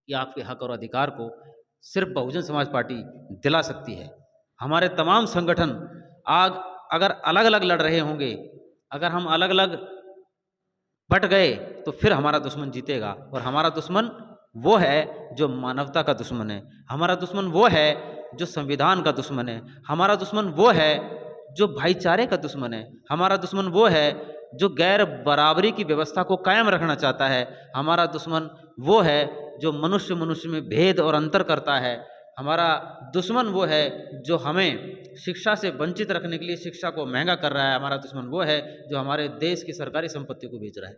या आपके हक और अधिकार को सिर्फ बहुजन समाज पार्टी दिला सकती है। हमारे तमाम संगठन आग अगर अलग अलग लड़ रहे होंगे, अगर हम अलग अलग बट गए, तो फिर हमारा दुश्मन जीतेगा। और हमारा दुश्मन वो है जो मानवता का दुश्मन है, हमारा दुश्मन वो है जो संविधान का दुश्मन है, हमारा दुश्मन वो है जो भाईचारे का दुश्मन है, हमारा दुश्मन वो है जो गैर बराबरी की व्यवस्था को कायम रखना चाहता है, हमारा दुश्मन वो है जो मनुष्य मनुष्य में भेद और अंतर करता है, हमारा दुश्मन वो है जो हमें शिक्षा से वंचित रखने के लिए शिक्षा को महंगा कर रहा है, हमारा दुश्मन वो है जो हमारे देश की सरकारी संपत्ति को बेच रहा है।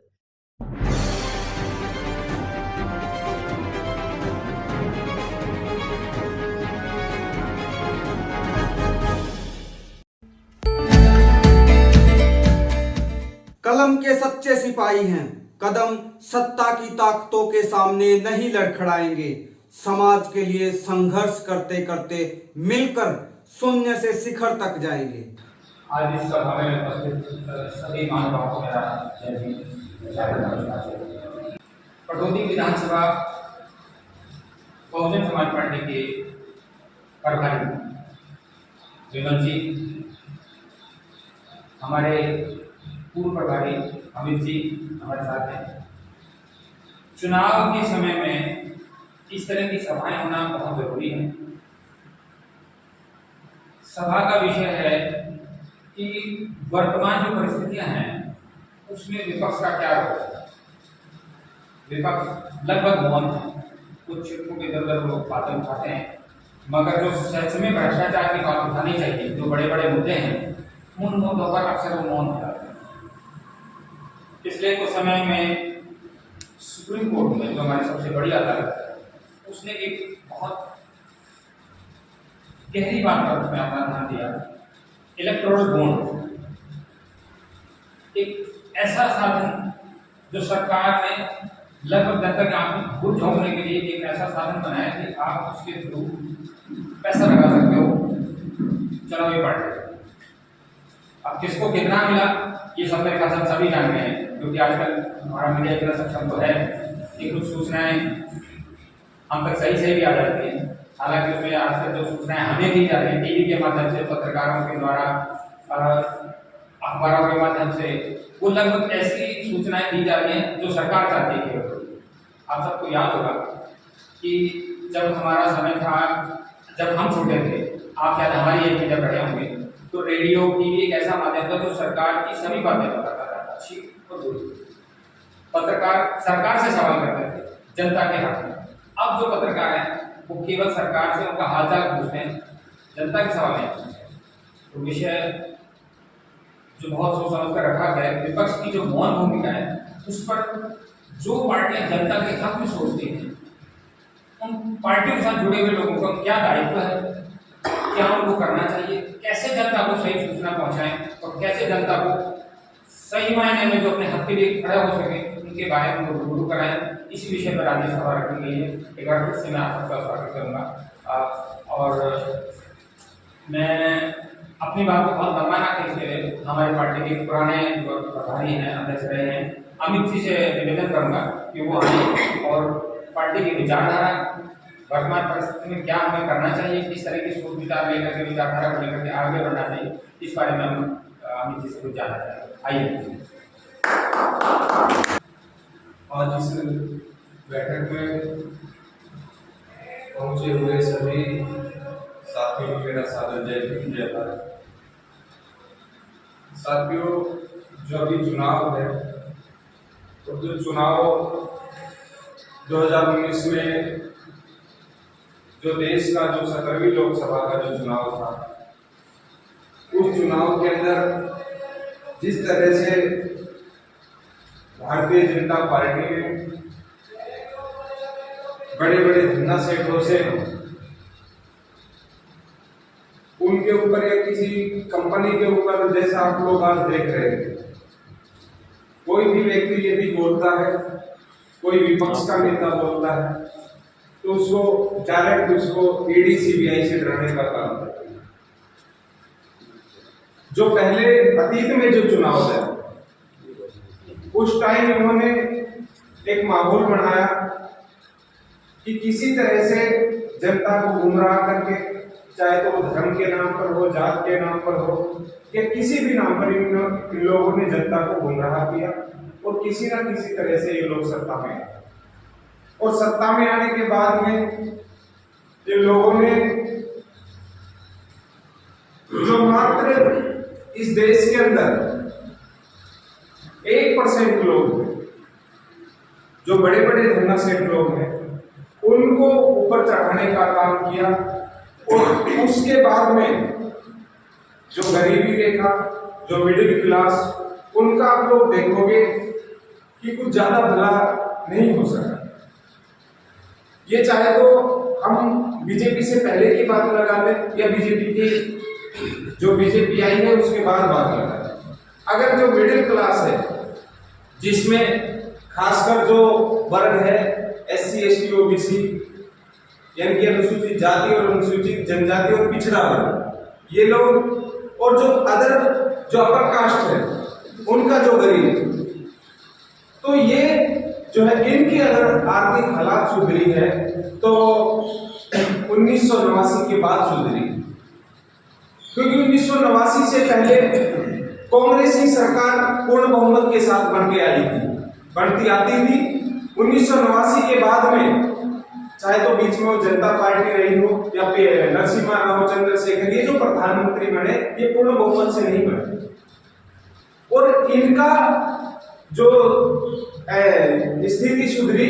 कलम के सच्चे सिपाही हैं, कदम सत्ता की ताकतों के सामने नहीं लड़खड़ाएंगे। समाज के लिए संघर्ष करते करते मिलकर शून्य से शिखर तक जाएंगे। आज इस सभा में उपस्थित सभी महानुभावों को मेरा जय हिंद। पटौदी विधानसभा बहुजन समाज पार्टी के प्रभारी विमल जी, हमारे पूर्व प्रभारी अमित जी हमारे साथ हैं। चुनाव के समय में इस तरह की सभाएं होना बहुत जरूरी है। सभा का विषय है कि वर्तमान जो परिस्थितियां हैं उसमें विपक्ष का क्या रोल है। विपक्ष लगभग मौन है, कुछ क्षेत्रों के इधर लोग बातें उठाते हैं, मगर जो सच में भ्रष्टाचार की बात उठानी चाहिए, जो बड़े बड़े मुद्दे हैं, उन मुद्दों पर अक्सर वो मौन हो जाते हैं। पिछले कुछ समय में सुप्रीम कोर्ट में, जो हमारी सबसे बड़ी अदालत है, उसने एक बहुत गहरी बात पर उसमें अपना ध्यान दिया। इलेक्टोरल बॉन्ड एक ऐसा साधन जो सरकार ने लगभग जनता के आंख में घूर झोंकने के लिए एक ऐसा साधन बनाया कि आप उसके थ्रू पैसा लगा सकते हो चुनावी पार्टी। अब किसको कितना मिला ये सब मेरे ख्याल सभी जानते हैं, क्योंकि आजकल हमारा मीडिया इतना सक्षम तो है कि कुछ सूचनाएं हम तक सही भी आ जाती हैं। हालांकि उसमें आजकल जो सूचनाएं हमें दी जा रही हैं टीवी के माध्यम से, पत्रकारों के द्वारा, अखबारों के माध्यम से, वो लगभग ऐसी सूचनाएं दी जा रही हैं जो सरकार चाहती है। आप सबको याद होगा कि जब हमारा समय था, जब हम छोटे थे, आप शायद हमारी एज में जब रहे होंगे, तो रेडियो टीवी एक ऐसा माध्यम था जो सरकार की सभी बातें बताता था, अच्छी और बुरी। पत्रकार सरकार से सवाल करते थे जनता के हक में। अब जो पत्रकार हैं वो केवल सरकार से उनका हालचाल पूछते हैं, जनता के सवाल नहीं पूछते। तो विषय जो बहुत सोच समझ कर रखा गया, विपक्ष की जो मौन भूमिका है उस पर जो पार्टियां जनता के हक में सोचती हैं, उन पार्टियों के साथ जुड़े हुए लोगों का क्या दायित्व है, क्या उनको करना चाहिए, कैसे जनता को सही सूचना पहुंचाएं और कैसे जनता को सही मायने में जो अपने हक के लिए खड़ा हो सके, उनके बारे में रूबरू कराएं। इसी विषय पर आज सभा रखी गई है। एक बार फिर से मैं आप सबका स्वागत करूँगा। और मैं अपनी बात को बहुत लंबा ना खींचते हुए हमारी पार्टी के पुराने जो प्रभारी हैं, अध्यक्ष रहे हैं, अमित जी से निवेदन करूँगा कि वो आए और पार्टी की विचारधारा, वर्तमान परिस्थिति में क्या हमें करना चाहिए, किस तरह की सोच विचार लेकर के, विचारधारा को लेकर के आगे बढ़ना चाहिए, इस बारे में हम अमित जी से कुछ जानना चाहेंगे। आइए। आज इस बैठक में पहुंचे हुए सभी साथियों को मेरा सादर जय हिंद, जय भारत। साथियों, जो अभी चुनाव है, तो जो चुनाव 2019 में जो देश का जो 17वीं लोकसभा का जो चुनाव था, उस चुनाव के अंदर जिस तरह से भारतीय जनता पार्टी ने बड़े बड़े धन्ना सेठों से उनके ऊपर या किसी कंपनी के ऊपर, जैसा आप लोग आज देख रहे हैं, कोई भी व्यक्ति यदि बोलता है, कोई विपक्ष का नेता बोलता है, तो उसको डायरेक्ट उसको ईडी सीबीआई से डराने का काम करते हैं। जो पहले अतीत में जो चुनाव है, उस टाइम उन्होंने एक माहौल बनाया कि किसी तरह से जनता को गुमराह करके, चाहे तो वो धर्म के नाम पर हो, जात के नाम पर हो, या किसी भी नाम पर इन लोगों ने जनता को गुमराह किया और किसी ना किसी तरह से ये लोग सत्ता में आए। और सत्ता में आने के बाद में इन लोगों ने जो मात्र इस देश के अंदर 1% लोग, जो बड़े बड़े धन्नासेठ लोग हैं, उनको ऊपर चढ़ाने का काम किया। और उसके बाद में जो गरीबी रेखा, जो मिडिल क्लास, उनका आप लोग देखोगे कि कुछ ज्यादा भला नहीं हो सका। ये चाहे तो हम बीजेपी से पहले की बात लगा लें या बीजेपी की जो बीजेपी आई है उसके बाद बात लगा लें। अगर जो मिडिल क्लास है, जिसमें खासकर जो वर्ग है SC ST OBC यानी कि अनुसूचित जाति और अनुसूचित जनजाति और पिछड़ा वर्ग, ये लोग, और जो अदर जो अपर कास्ट है उनका जो गरीब, तो ये जो है इनकी अगर आर्थिक हालात सुधरी है तो 1989 के बाद सुधरी, क्योंकि 1989 से पहले कांग्रेस की सरकार पूर्ण बहुमत के साथ बन के आई थी, बनती आती थी। 1989 के बाद में चाहे तो बीच में वो जनता पार्टी रही हो या फिर नरसिम्हा राव चंद्रशेखर, ये जो प्रधानमंत्री बने ये पूर्ण बहुमत से नहीं बने। और इनका जो स्थिति सुधरी,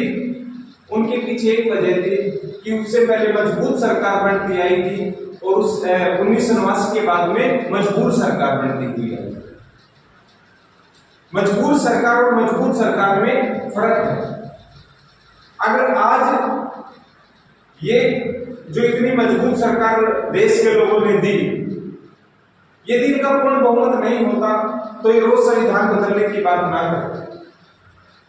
उनके पीछे एक वजह थी कि उससे पहले मजबूत सरकार बनती आई थी और उस 1989 के बाद में मजबूर सरकार बनती हुई है। मजबूर सरकार और मजबूत सरकार में फर्क है। अगर आज ये जो इतनी मजबूत सरकार देश के लोगों ने दी, यदि इनका पूर्ण बहुमत नहीं होता तो ये रोज संविधान बदलने की बात ना करते।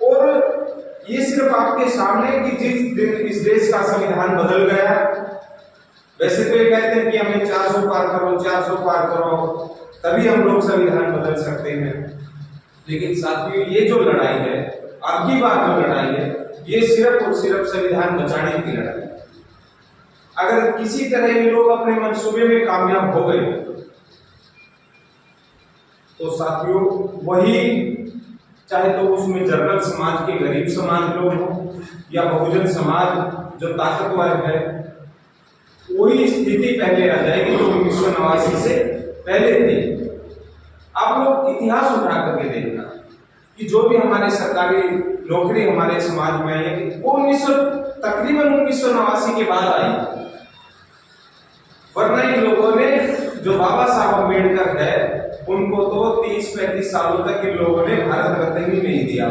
और ये सिर्फ आपके सामने कि जिस दिन इस देश का संविधान बदल गया, वैसे तो ये कहते हैं कि हमें 400 पार करो, 400 पार करो, तभी हम लोग संविधान बदल सकते हैं। लेकिन साथियों, ये जो लड़ाई है, अब की बात जो लड़ाई है, ये सिर्फ और सिर्फ संविधान बचाने की लड़ाई है। अगर किसी तरह ये लोग अपने मंसूबे में कामयाब हो गए तो साथियों वही, चाहे तो उसमें जनरल समाज के गरीब समाज लोग हो या बहुजन समाज जो ताकतवर है, वही स्थिति पहले आ जाएगी जो 1989 से पहले थी। आप लोग इतिहास उठा करके देखना कि जो भी हमारे सरकारी नौकरी हमारे समाज में आई वो तकरीबन 1989 के बाद आई। वरना इन लोगों ने, जो बाबा साहब अम्बेडकर है, उनको तो 30-35 सालों तक इन लोगों ने भारत रत्न ही नहीं दिया।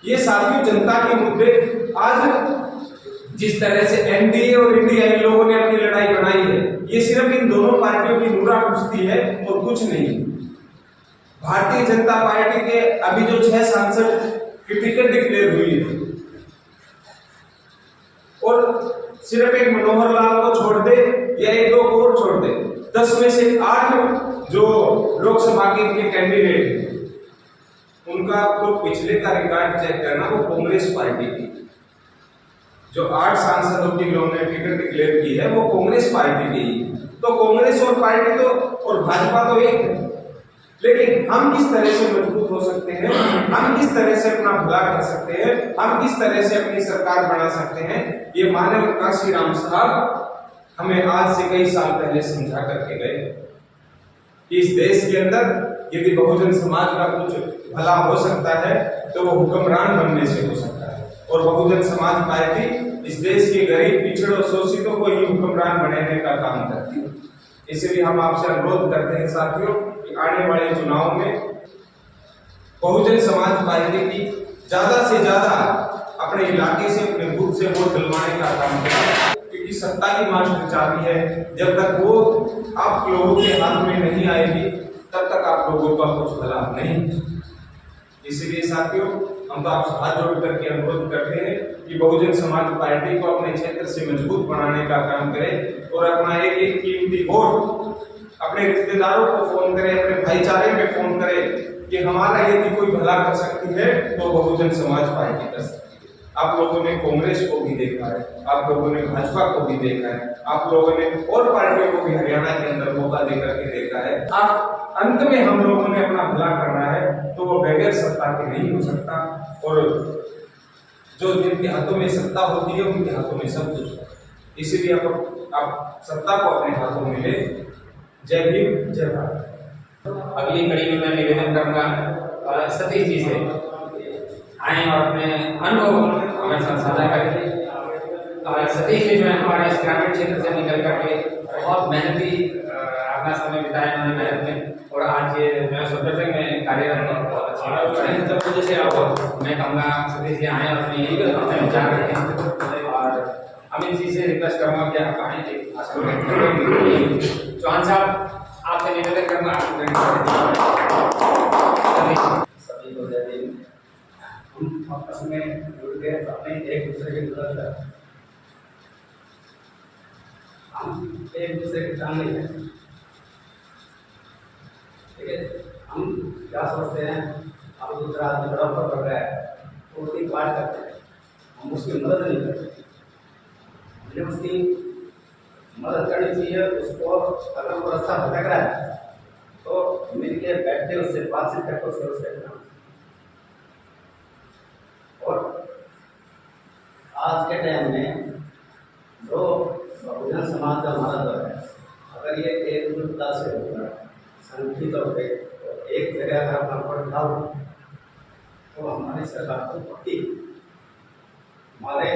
ये साथियों जनता के मुद्दे आज जिस तरह से एनडीए और इंडिया इन लोगों ने अपनी लड़ाई बनाई है, ये सिर्फ इन दोनों पार्टियों की नूरा कुश्ती है और कुछ नहीं। भारतीय जनता पार्टी के अभी जो 6 सांसद की टिकट डिक्लेयर हुई है और सिर्फ एक मनोहर लाल को छोड़ दे या 1-2 को और छोड़ दे, 10 में से 8 जो लोकसभा के कैंडिडेट हैं, उनका आपको पिछले का रिकॉर्ड चेक करना, वो कांग्रेस पार्टी की जो 8 सांसदों की उन्होंने टिकट डिक्लेयर की है वो कांग्रेस पार्टी की। तो कांग्रेस और पार्टी तो और भाजपा तो एक है। लेकिन हम किस तरह से मजबूत हो सकते हैं, हम किस तरह से अपना भला कर सकते हैं, हम किस तरह से अपनी सरकार बना सकते हैं, ये मानव काशीराम साहब हमें आज से कई साल पहले समझा करके गए कि इस देश के अंदर यदि बहुजन समाज का कुछ भला हो सकता है तो वो हुक्मरान बनने से हो सकता है। और बहुजन समाज पार्टी इस देश के गरीब, पिछड़ों, शोषितों को ही हुक्मरान बनाने का काम करती है। इसलिए हम आपसे अनुरोध करते हैं साथियों कि आने वाले चुनाव में बहुजन समाज पार्टी की ज्यादा से ज्यादा अपने इलाके से, अपने बूथ से वोट दिलवाने का काम करें, क्योंकि सत्ता की मास्टर चाबी है। जब तक वो आप लोगों के हाथ में नहीं आएगी तब तक आप लोगों का कुछ भला नहीं। इसलिए साथियों, हम तो आपसे हाथ जोड़ करके अनुरोध करते हैं कि बहुजन समाज पार्टी को अपने क्षेत्र से मजबूत बनाने का काम करें और अपना एक कीमती वोट अपने रिश्तेदारों को फोन करें, अपने भाईचारे में फोन करें कि हमारा यदि कोई भला कर सकती है तो बहुजन समाज पार्टी कर सकती है। आप लोगों ने कांग्रेस को भी देखा है, आप लोगों ने भाजपा को भी देखा है, आप लोगों ने और पार्टियों को भी हरियाणा के अंदर मौका देकर के देखा है। अब अंत में हम लोगों ने अपना भला करना है तो वो बगैर सत्ता के नहीं हो सकता, और जो जिनके हाथों में सत्ता होती है उनके हाथों में सब कुछ है। इसीलिए आप सत्ता को अपने हाथों में ले। जय भीम, जय भारत। अगली कड़ी में मैं निवेदन करूंगा सतीश जी से आए और अपने अनुभव हमारे साथ साझा करें। सतीश जी जो है हमारे इस ग्रामीण क्षेत्र से निकल करके बहुत मेहनती अपना समय बिताया उन्होंने मेहनत में, और आज ये मैं सुब्रत में कार्यरत हूँ। बहुत अच्छा जब मुझे से आप मैं कहूँगा सतीश जी आए और अपने विचार रखें। और अमित जी से रिक्वेस्ट करूँगा कि आप आए। चौहान साहब आपसे निवेदन करूँगा सभी को जय भीम। हम आपस में जुड़ गए अपने एक दूसरे के मदद हम एक दूसरे के काम नहीं करते। ठीक है, हम क्या सोचते हैं अब दूसरा आदमी बड़ा ऊपर बढ़ रहा है तो उसकी बात करते हैं, हम उसकी मदद नहीं करते। मुझे उसकी मदद करनी चाहिए। उसको अगर वो रास्ता भटक रहा है तो मिलके बैठ के उससे बातचीत करके उसके उससे करना। और आज के टाइम में जो बहुजन समाज का हमारा दौर है, अगर ये एकजुटता से होगा, संगठित होकर तो एक जगह अगर अपना पट डालो तो हमारी सरकार को पक्की हमारे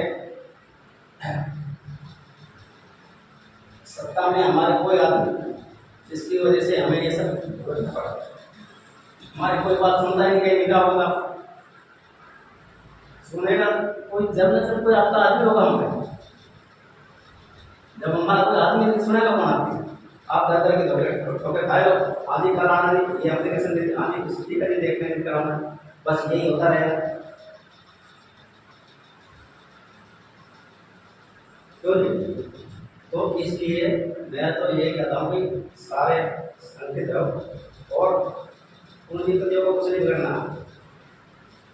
सत्ता में हमारे कोई आदमी जिसकी वजह से हमें ये सब करना पड़ा। हमारी कोई बात सुनता ही नहीं, क्या होगा सुनेगा कोई, जब न जब कोई आपका आदमी होगा हमें, जब हमारा कोई आदमी नहीं सुनेगा कौन आदमी। आप दर दर के ठोकर खाए हो, आदि कराना नहीं, ये एप्लीकेशन देते आदि कुछ स्पीकर ही देखने नहीं कराना, बस यही होता रहेगा। तो इसलिए मैं तो ये कहता हूँ कि सारे संगठित रहो और पूंजीपतियों को कुछ नहीं बिगड़ना।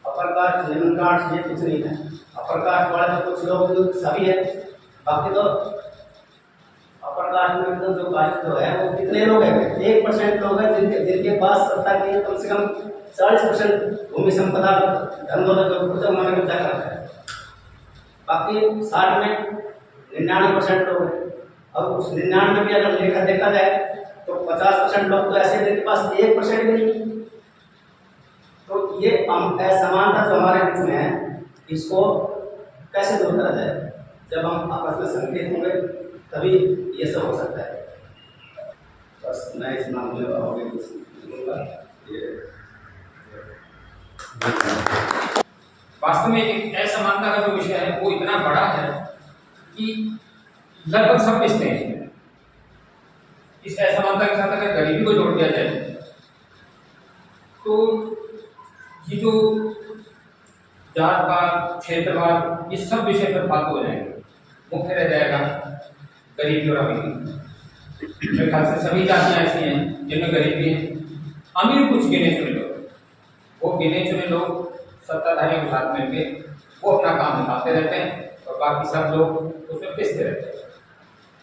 अपर कास्ट निम्न कास्ट ये कुछ नहीं है। अपर कास्ट वाले तो कुछ लोग सभी है, बाकी तो अपर कास्ट में तो जो कास्ट जो है वो कितने लोग हैं, 1% लोग हैं जिनके पास सत्ता की कम से कम 40% भूमि संपदा धन दौलत जो कुछ उन्होंने कब्जा कर रखा है। बाकी 60 में 99% लोग हैं। अब उस 99 भी अगर देखा जाए तो 50% लोग तो ऐसे जिनके पास 1% भी नहीं। तो ये असमानता जो हमारे बीच में है, इसको कैसे दूर करा जाए? जब हम आपस में संगठित होंगे तभी ये सब हो सकता है। बस मैं इस मामले में आगे कुछ बोलूँगा। वास्तव में एक असमानता का जो विषय है वो इतना बड़ा है कि लगभग सब पिछले हैं। इस असमानता के साथ अगर गरीबी को जोड़ दिया जाए तो ये जो जातवाद, क्षेत्रवाद, इस सब विषय पर फालतू हो जाएंगे। मुख्य रह जाएगा गरीबी और अमीरी। मेरे ख्याल से सभी जातियां ऐसी हैं जिनमें गरीबी है। अमीर कुछ गिने चुने लोग, वो गिने चुने लोग सत्ताधारियों के साथ मिलकर वो अपना काम निभाते रहते हैं और बाकी सब लोग उसमें पिसते रहते हैं।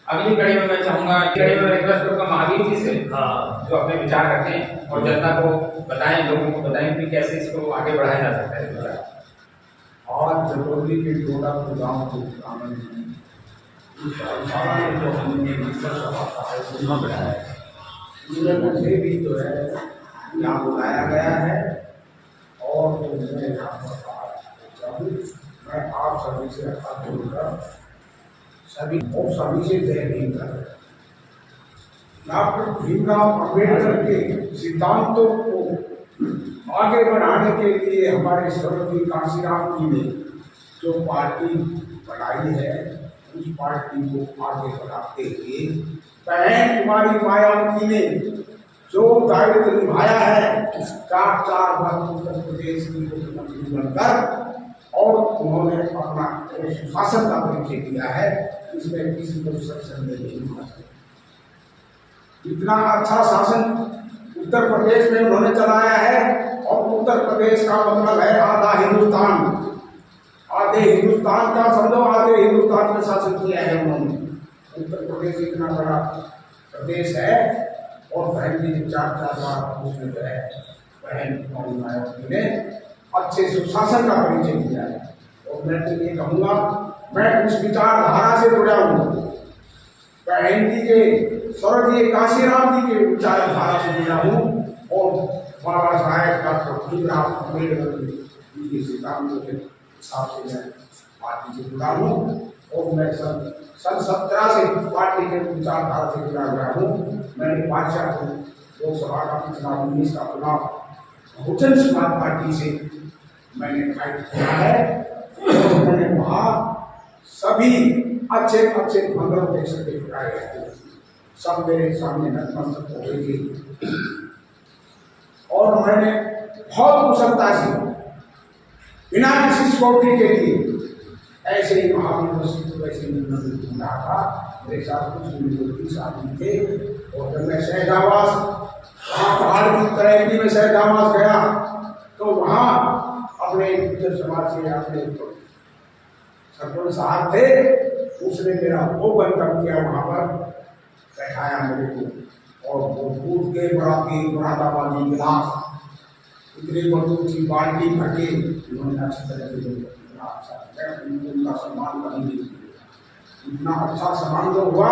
अगली कड़ी में मैं चाहूँगा, कड़ी में रिक्वेस्ट करूँगा महावीर जी से जो अपने विचार रखें और जनता को बताएं, लोगों को बताएं कि कैसे इसको आगे बढ़ाया जा सकता है। आज जटोली के टोला को गाँव को मुझे भी जो है यहाँ बुलाया गया है और मैं आप सभी से हाथ जोड़कर सभी और सभी से जय भीम कर रहे हैं। डॉक्टर भीमराव अम्बेडकर के सिद्धांतों को आगे बढ़ाने के लिए हमारे स्वर्गीय काशीराम जी ने जो पार्टी बनाई है, उस पार्टी को आगे बढ़ाते हुए बहन कुमारी मायावती ने जो दायित्व निभाया है, 4 बार उत्तर प्रदेश की मुख्यमंत्री बनकर, और उन्होंने अपना शासन का परिचय दिया है, इसमें किसी को संदेह नहीं हो सकता। इतना अच्छा शासन उत्तर प्रदेश में उन्होंने चलाया है, और उत्तर प्रदेश का मतलब है आधा हिंदुस्तान। आधे हिंदुस्तान का समझो, आधे हिंदुस्तान में शासन किया है उन्होंने। उत्तर प्रदेश इतना बड़ा प्रदेश है और बहन जी ने 4-4 बार उसमें जो है बहन और मायावती ने अच्छे सुशासन का परिचय दिया है। और मैं तो ये कहूँगा, मैं उस विचारधारा से जुड़ा हूँ, बहन जी के स्वर्गीय काशीराम जी के विचारधारा से जुड़ा हूँ और बाबा साहेब डॉक्टर भीमराव अम्बेडकर जी के सिद्धांतों के हिसाब से मैं पार्टी से जुड़ा हूँ और मैं सन 17 से पार्टी के विचारधारा से जुड़ा हुआ हूँ। मैंने बादशाह को लोकसभा का चुनाव 19 का चुनाव बहुजन समाज पार्टी से मैंने फाइट किया है और मैंने वहाँ सभी अच्छे अच्छे मंगल देख सकते जुटाए हैं, सब मेरे सामने नतमस्तक हो गई थी और मैंने बहुत कुशलता से बिना किसी सिक्योरिटी के लिए ऐसे ही महावीर वैसे ही घूम रहा था। मेरे साथ कुछ 30 आदमी थे और जब मैं शहजावास वहाँ पहाड़ की तराई में शहजावास गया तो वहाँ अपने गुर्जर समाज के अपने सरपंच साहब थे, उसने मेरा वो वेलकम किया, वहाँ पर बैठाया मेरे को और वो दूध के बड़ा दाबाजी गिलास इतनी बड़ी बाल्टी भर के उन्होंने अच्छी तरह से उनका सम्मान करने इतना अच्छा सम्मान जो हुआ,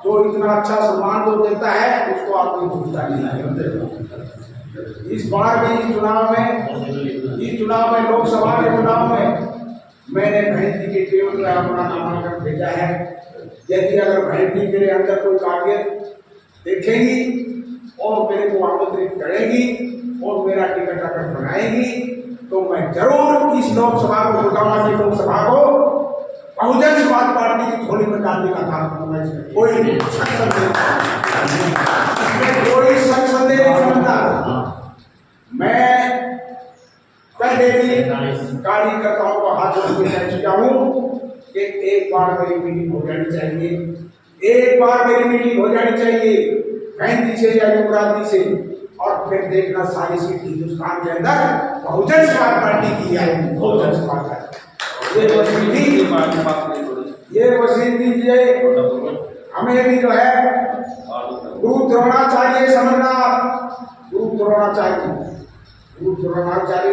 तो इतना अच्छा सम्मान जो देता है उसको आपने भूलता नहीं है। इस बार भी चुनाव में लोकसभा के चुनाव में मैंने बहन जी के केवल में अपना नामांकन भेजा है। यदि अगर बहन जी मेरे अंदर कोई काबिलियत देखेंगी और मेरे को आमंत्रित करेंगी और मेरा टिकट अगर बनाएंगी तो मैं जरूर इस लोकसभा को, कोटामा की लोकसभा को बहुजन समाज पार्टी की झोली में डालने का काम करूंगा। इसमें कोई संदेह नहीं समझता। मैं पहले भी कार्यकर्ताओं को हाथ जोड़ के चुका हूँ कि एक बार मेरी मीटिंग हो जानी चाहिए, एक बार मेरी मीटिंग हो जानी चाहिए बहन जी से या युवराज जी से, और फिर देखना सारी सीट हिंदुस्तान के अंदर बहुजन समाज पार्टी की आएगी। बहुजन समाज पार्टी ये वसीयत दीजिए हमें भी जो है गुरु द्रोणाचार्य समझना, गुरु द्रोणाचार्य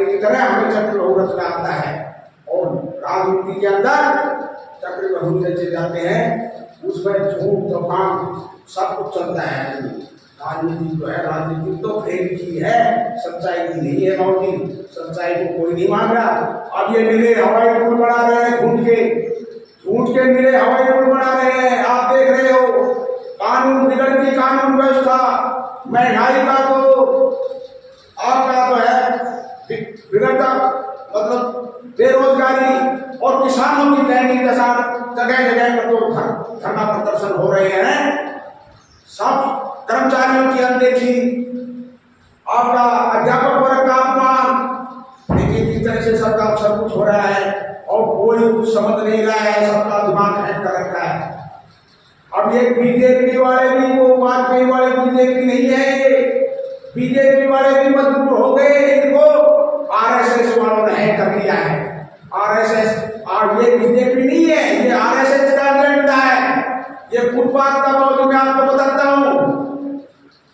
की तरह हमें चक्रव्यूह रचना आता है और राजनीति के अंदर चक्रव्यूह रचे जाते हैं, उसमें झूठ तूफान सब कुछ चलता है। राजनीति जो है, राजनीति तो फेल की है, सच्चाई की नहीं है बाबूजी, सच्चाई को कोई नहीं मान रहा। अब ये मिले हवाई पुल बना रहे हैं, झूठ के मिले हवाई पुल बना रहे हैं, आप देख रहे हो। कानून बिगड़ती कानून व्यवस्था, महंगाई का तो आपका तो है बिगड़ता, मतलब बेरोजगारी और किसानों की दैनिक दशा, जगह जगह पर तो धरना प्रदर्शन हो रहे हैं, सब कर्मचारियों की अनदेखी, आपका अध्यापक वर्ग का अपमान, लेकिन इस तरह से सबका सब कुछ हो रहा है और कोई कुछ समझ नहीं रहा है, सबका दिमाग हैक कर रखा है। अब ये बीजेपी वाले भी, वो वाजपेयी वाले बीजेपी नहीं है, बीजेपी वाले भी मजबूर हो गए, इनको आरएसएस वालों ने हैक कर लिया है। आरएसएस और ये बीजेपी नहीं है, ये आरएसएस का एजेंडा है। ये फुटपाथ का मौजूद मैं आपको बताता हूँ,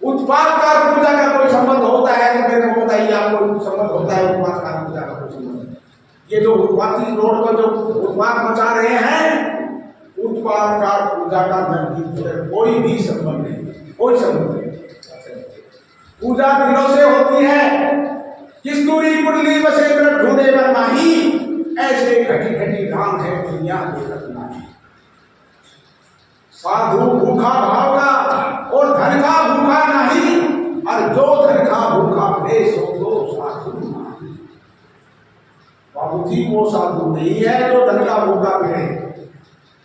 उत्पाद का पूजा का कोई संबंध होता है तो मेरे को बताइए, आपको संबंध होता है उत्पाद का पूजा का कोई संबंध? ये जो उत्पादी रोड पर जो उत्पाद मचा रहे हैं, उत्पाद का पूजा का नजदीक कोई भी संबंध नहीं, कोई संबंध नहीं। पूजा दिनों से होती है, किस दूरी कुंडली बसे ढूंढे नहीं, ऐसे घटी घटी राम है दुनिया देखत नहीं। साधु भूखा भाव का और धन का भूखा नहीं, और जो धन का भूखा प्रेस हो तो साधु नहीं। बाबूजी वो साधु नहीं है जो धन का भूखा मिले।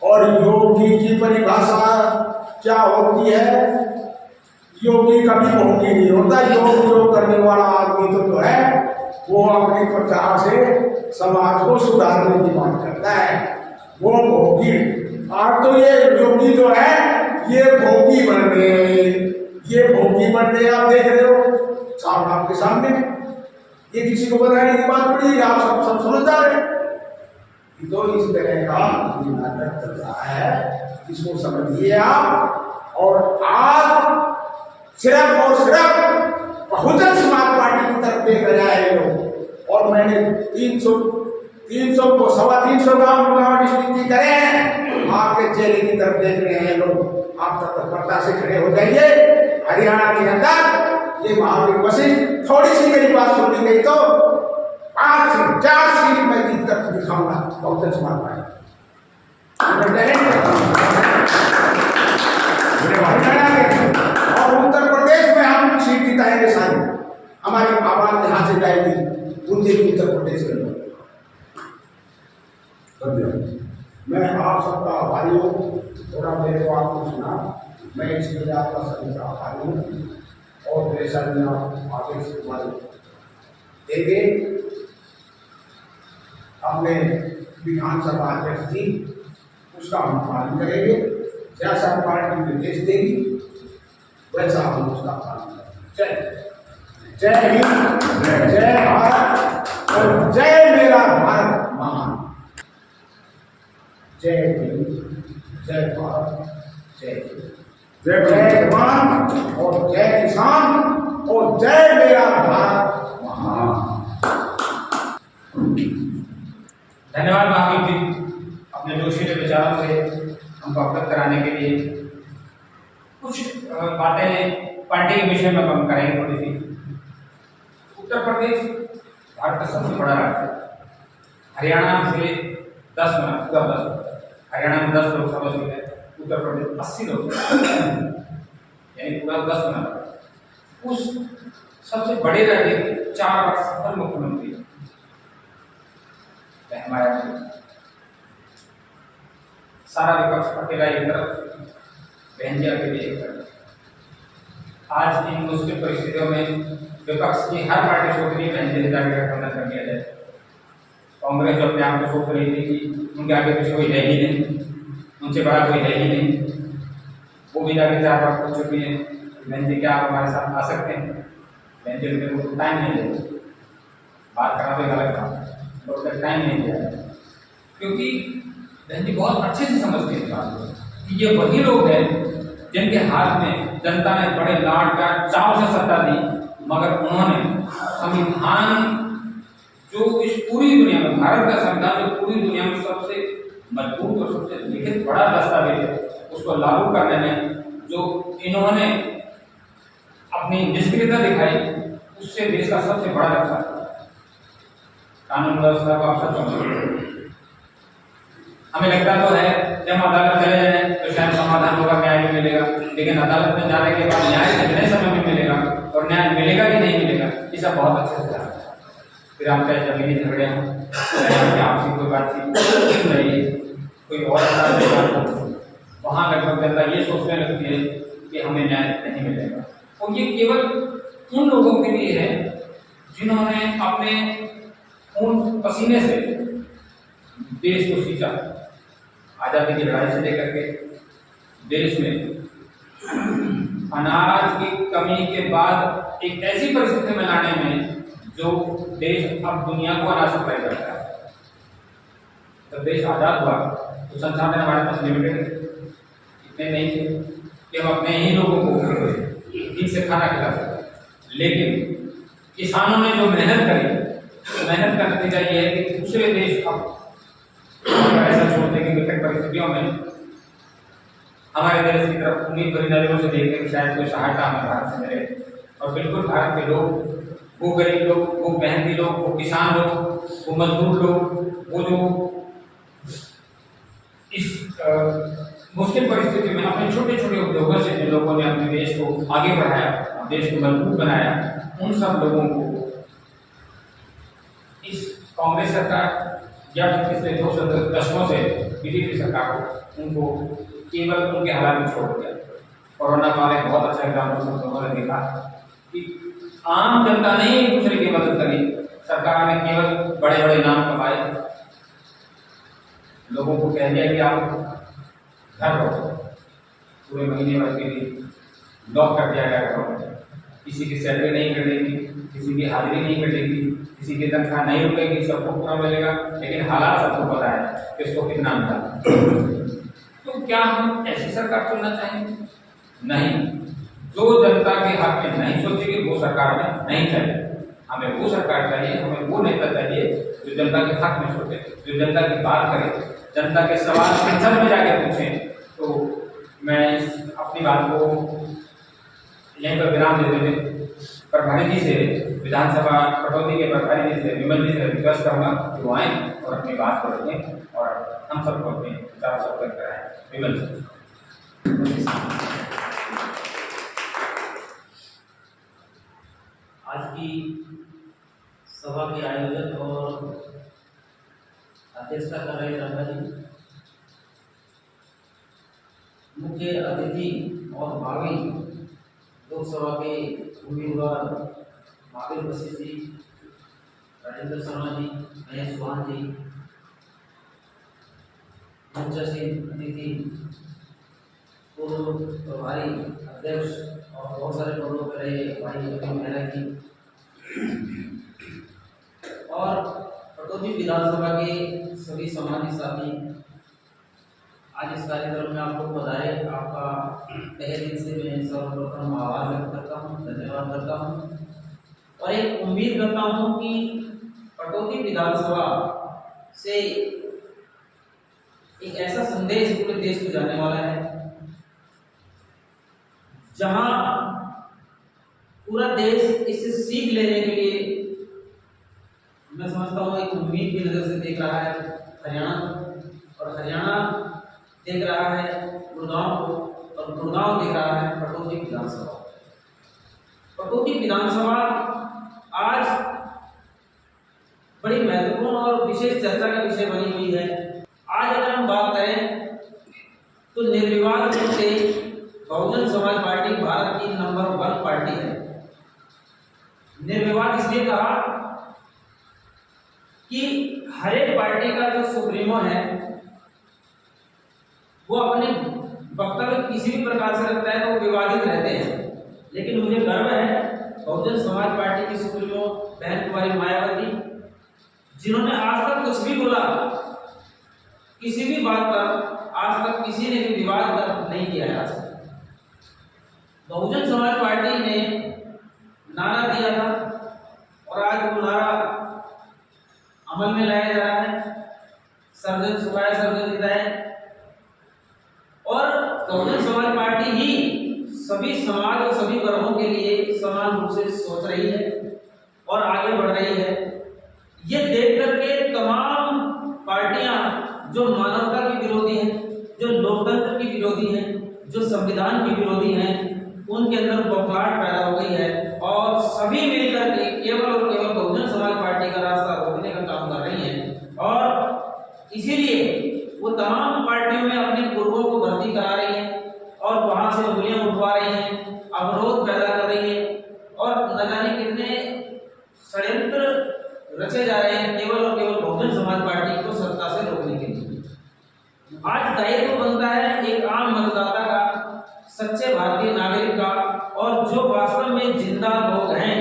और योगी की परिभाषा क्या होती है? योगी कभी भोगी नहीं होता। योग करने वाला आदमी तो जो है वो अपने प्रचार से समाज को सुधारने की बात करता है, वो भोगी। आज तो ये योगी जो है ये भोगी बन रहे, ये भोगी बन रहे, आप देख रहे हो साहब आपके सामने। ये किसी को बताने की बात पड़ी, आप सब समझदार हैं। तो इस तरह का ये नाटक चल रहा है, इसको समझिए आप। और आज सिर्फ और सिर्फ बहुजन समाज पार्टी की तरफ देख रहे हैं लोग। और मैंने 300 को 325 गांव डिस्ट्रिक्ट करे हैं, आपके चेहरे की तरफ देख रहे हैं लोग। आप तत्परता से खड़े हो जाइए। हरियाणा के अंदर ये महावीर वशिष्ठ, थोड़ी सी मेरी बात सुननी गई तो 5 से 4 सीट मैं जीत कर दिखाऊंगा बहुजन समाज पार्टी। हरियाणा के और उत्तर प्रदेश में हम सीट जिताएंगे सारी। हमारी आवाज यहाँ से जाएगी बुंदेली उत्तर प्रदेश के अंदर। मैं आप सबका आभारी हूँ। थोड़ा मेरे को आपको सुना, मैं इसके लिए आपका सभी का आभारी हूँ। और जैसा भी आप आगे से देंगे, हमने विधानसभा अध्यक्ष जी उसका हम पालन करेंगे। जैसा पार्टी निर्देश देगी वैसा हम उसका पालन करेंगे। जय हिंद, जय भारत और जय मेरा भारत महान। जय हिंद, जय भारत, जय जवान और जय किसान और जय मेरा भारत महान। धन्यवाद महावीर जी, अपने जोशीले विचारों से हमको अवगत कराने के लिए। कुछ बातें पार्टी के विषय में हम करेंगे थोड़ी सी। उत्तर प्रदेश भारत का सबसे बड़ा राज्य है। हरियाणा से 10 गुना, पूरा 10। हरियाणा में 10 लोकसभा सीट है, उत्तर प्रदेश 80 लोकसभा, यानी पूरा 10 गुना। उस सबसे बड़े राज्य के 4 बार सफल मुख्यमंत्री हमारा सारा विपक्ष अकेला एक तरफ, बहन जी अकेले एक तरफ। आज इन मुश्किल परिस्थितियों में विपक्ष की हर पार्टी सोच रही है बहन जी का गठबंधन कर दिया जाए। कांग्रेस जो अपने आप को सोच रही थी कि उनके आगे पीछे कोई है ही नहीं, उनसे बड़ा कोई है ही नहीं, वो भी जाके 4 बार पूछ चुकी है बहन जी क्या आप हमारे साथ आ सकते हैं। बहन जी को टाइम नहीं देते, बात करना तो गलत काम, तो टाइम नहीं दिया, क्योंकि बहन जी बहुत अच्छे से समझते हैं बात को कि ये वही लोग हैं जिनके हाथ में जनता ने बड़े लाड प्यार चाव से सत्ता दी, मगर उन्होंने संविधान जो इस पूरी दुनिया में, भारत का संविधान जो पूरी दुनिया में सबसे मजबूत और सबसे लिखित बड़ा दस्तावेज है, उसको लागू करने में जो इन्होंने अपनी निष्क्रियता दिखाई, उससे देश का सबसे बड़ा नुकसान। कानून व्यवस्था को आप सब हमें लगता तो है जब अदालत चले जाए तो शायद समाधान होगा, न्याय भी मिलेगा, लेकिन अदालत में जाने के बाद न्याय कितने समय में मिलेगा और न्याय मिलेगा कि नहीं मिलेगा, ये सब बहुत अच्छे से जानते हैं। फिर आप चाहे जमीनी झगड़े हों, चाहे आपसी कोई बातचीत रही, कोई और वहाँ लगभग जनता ये सोचने लगती है कि हमें न्याय नहीं मिलेगा। और ये केवल उन लोगों के लिए है जिन्होंने अपने खून पसीने से देश को सींचा। आज़ादी की लड़ाई से लेकर के देश में अनाज की कमी के बाद एक ऐसी परिस्थिति में लाने में जो देश अब दुनिया को अनाज सप्लाई करता है। जब देश आज़ाद हुआ तो संसाधन हमारे पास लिमिटेड, इतने नहीं थे कि हम अपने ही लोगों को ठीक से खाना खिला सकते। लेकिन किसानों ने जो मेहनत करी, मेहनत का नतीजा ये है कि दूसरे देश अब ऐसा छोड़ने की विकट परिस्थितियों में हमारे देश की तरफ उम्मीद भरी नजरों से देखते हैं कि शायद कोई सहायता हमें भारत से मिले। और बिल्कुल भारत के लोग, वो गरीब लोग, वो मेहनती लोग, वो किसान लोग, वो मजदूर लोग, वो जो इस मुश्किल परिस्थिति में अपने छोटे छोटे उद्योगों से जिन लोगों ने अपने देश को आगे बढ़ाया, देश को मजबूत बनाया, उन सब लोगों को इस कांग्रेस सरकार या पिछले 2 दशकों से बीजेपी सरकार को उनको केवल उनके हालात में छोड़ दिया। कोरोना काल एक बहुत अच्छा एग्जाम्पल लोगों ने देखा कि आम जनता ने एक दूसरे की मदद करी, सरकार ने केवल बड़े बड़े नाम कमाए, लोगों को कह दिया कि आप घर रहो, पूरे महीने भर के लिए लॉक कर दिया गया घरों में किसी की सैलरी नहीं कटेगी, किसी की हाजिरी नहीं कटेगी, किसी की तनख्वाह नहीं रुकेगी, सबको पूरा मिलेगा, लेकिन हालात सबको पता है किसको कितना मिला। तो क्या हम ऐसी सरकार चुनना चाहेंगे? नहीं। जो जनता के हक में नहीं सोचेगी वो सरकार में नहीं चाहिए। हमें वो सरकार चाहिए, हमें वो नेता चाहिए जो जनता के हक में सोचे, जो जनता की बात करे, जनता के सवाल संसद में जाके पूछे। तो मैं अपनी बात को यहीं पर विराम देते हुए प्रभारी जी से, विधानसभा कटौती के प्रभारी जी से, विमल जी से रिक्वेस्ट करूंगा कि वो आए और अपनी बात को रखें और हम सबको अपने विचार से अवगत कराएं। विमल जी। आज की सभा के आयोजक और अध्यक्षता कर रहे रंगा जी, मुख्य अतिथि और भावी लोकसभा के उम्मीदवार महावीर वशिष्ठ जी, राजेंद्र शर्मा जी, महेश चौहान जी, मुख्य अतिथि पूर्व प्रभारी अध्यक्ष और बहुत सारे पदों पर रहे भाई अभी मेहरा जी, और कटौती विधानसभा के सभी समाजी साथी, आज इस कार्यक्रम में आपको बधाई। आपका तहे दिल से मैं सर्वप्रथम आभार व्यक्त करता हूँ, धन्यवाद करता हूँ और एक उम्मीद करता हूँ कि कटौती विधानसभा से एक ऐसा संदेश पूरे देश को जाने वाला है जहां पूरा देश इससे सीख लेने के लिए, मैं समझता हूँ, एक उम्मीद की नजर से देख रहा है हरियाणा, और हरियाणा देख रहा है गुड़गांव को, और गुड़गांव देख रहा है कटौती विधानसभा। कटौती विधानसभा आज बड़ी महत्वपूर्ण और विशेष चर्चा का विषय बनी हुई है। आज अगर हम बात करें तो निर्विवाद रूप से बहुजन समाज पार्टी भारत की नंबर 1 पार्टी है। निर्विवाद इसलिए कहा कि हर एक पार्टी का जो सुप्रीमो है वो अपने वक्तव्य किसी भी प्रकार से रखता है तो वो विवादित रहते हैं, लेकिन मुझे गर्व है बहुजन समाज पार्टी की सुप्रीमो बहन कुमारी मायावती, जिन्होंने आज तक कुछ भी बोला, किसी भी बात पर आज तक किसी ने भी विवाद नहीं किया है। आज बहुजन समाज पार्टी ने नारा दिया था और आज वो नारा अमल में लाया जा रहा है, सर्जन सुखाए सर्जन हिताय। और बहुजन समाज पार्टी ही सभी समाज और सभी वर्गों के लिए समान रूप से सोच रही है और आगे बढ़ रही है। ये देख करके तमाम पार्टियां जो मानवता की विरोधी हैं, जो लोकतंत्र की विरोधी हैं, जो संविधान की विरोधी हैं, उनके अंदर बौखलाहट पैदा हो गई है और सभी मिलकर के केवल और केवल बहुजन समाज पार्टी का रास्ता रोकने का काम कर रही हैं। और इसीलिए वो तमाम पार्टियों में अपने पूर्वों को भर्ती करा रही हैं और वहां से उंगलियां उठवा रही हैं, अवरोध पैदा कर रही हैं और न जाने कितने षड्यंत्र रचे जा रहे हैं केवल और केवल बहुजन समाज पार्टी को सत्ता से रोकने के लिए। आज दायित्व बनता है एक आम मतदाता का, सच्चे भारतीय नागरिक का, और जो वास्तव में जिंदा लोग हैं।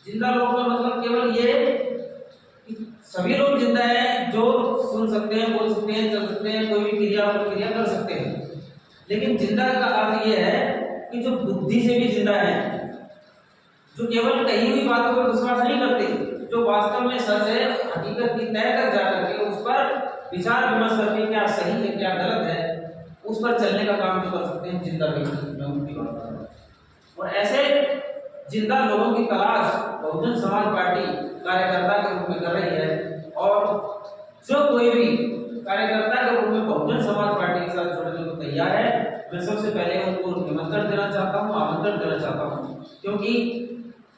जिंदा लोग का मतलब केवल ये कि सभी लोग जिंदा हैं, जो सुन सकते हैं, बोल सकते हैं, चल सकते हैं, कोई भी क्रिया प्रक्रिया कर सकते हैं, लेकिन जिंदा का अर्थ ये है कि जो बुद्धि से भी जिंदा है, जो केवल कही हुई बातों पर विश्वास नहीं करते, जो वास्तव में सच है, हकीकत की तय कर जाकर के उस पर विचार विमर्श करके क्या सही है क्या गलत है उस पर चलने का काम जो कर सकते हैं, जिंदा व्यक्ति, मैं उनकी बात कर रहा हूँ। और ऐसे जिंदा लोगों की तलाश बहुजन समाज पार्टी कार्यकर्ता के रूप में कर रही है और जो कोई भी कार्यकर्ता के रूप में बहुजन समाज पार्टी के साथ जुड़ने को तैयार है, मैं सबसे पहले उनको निमंत्रण देना चाहता हूँ, आमंत्रण देना चाहता हूँ, क्योंकि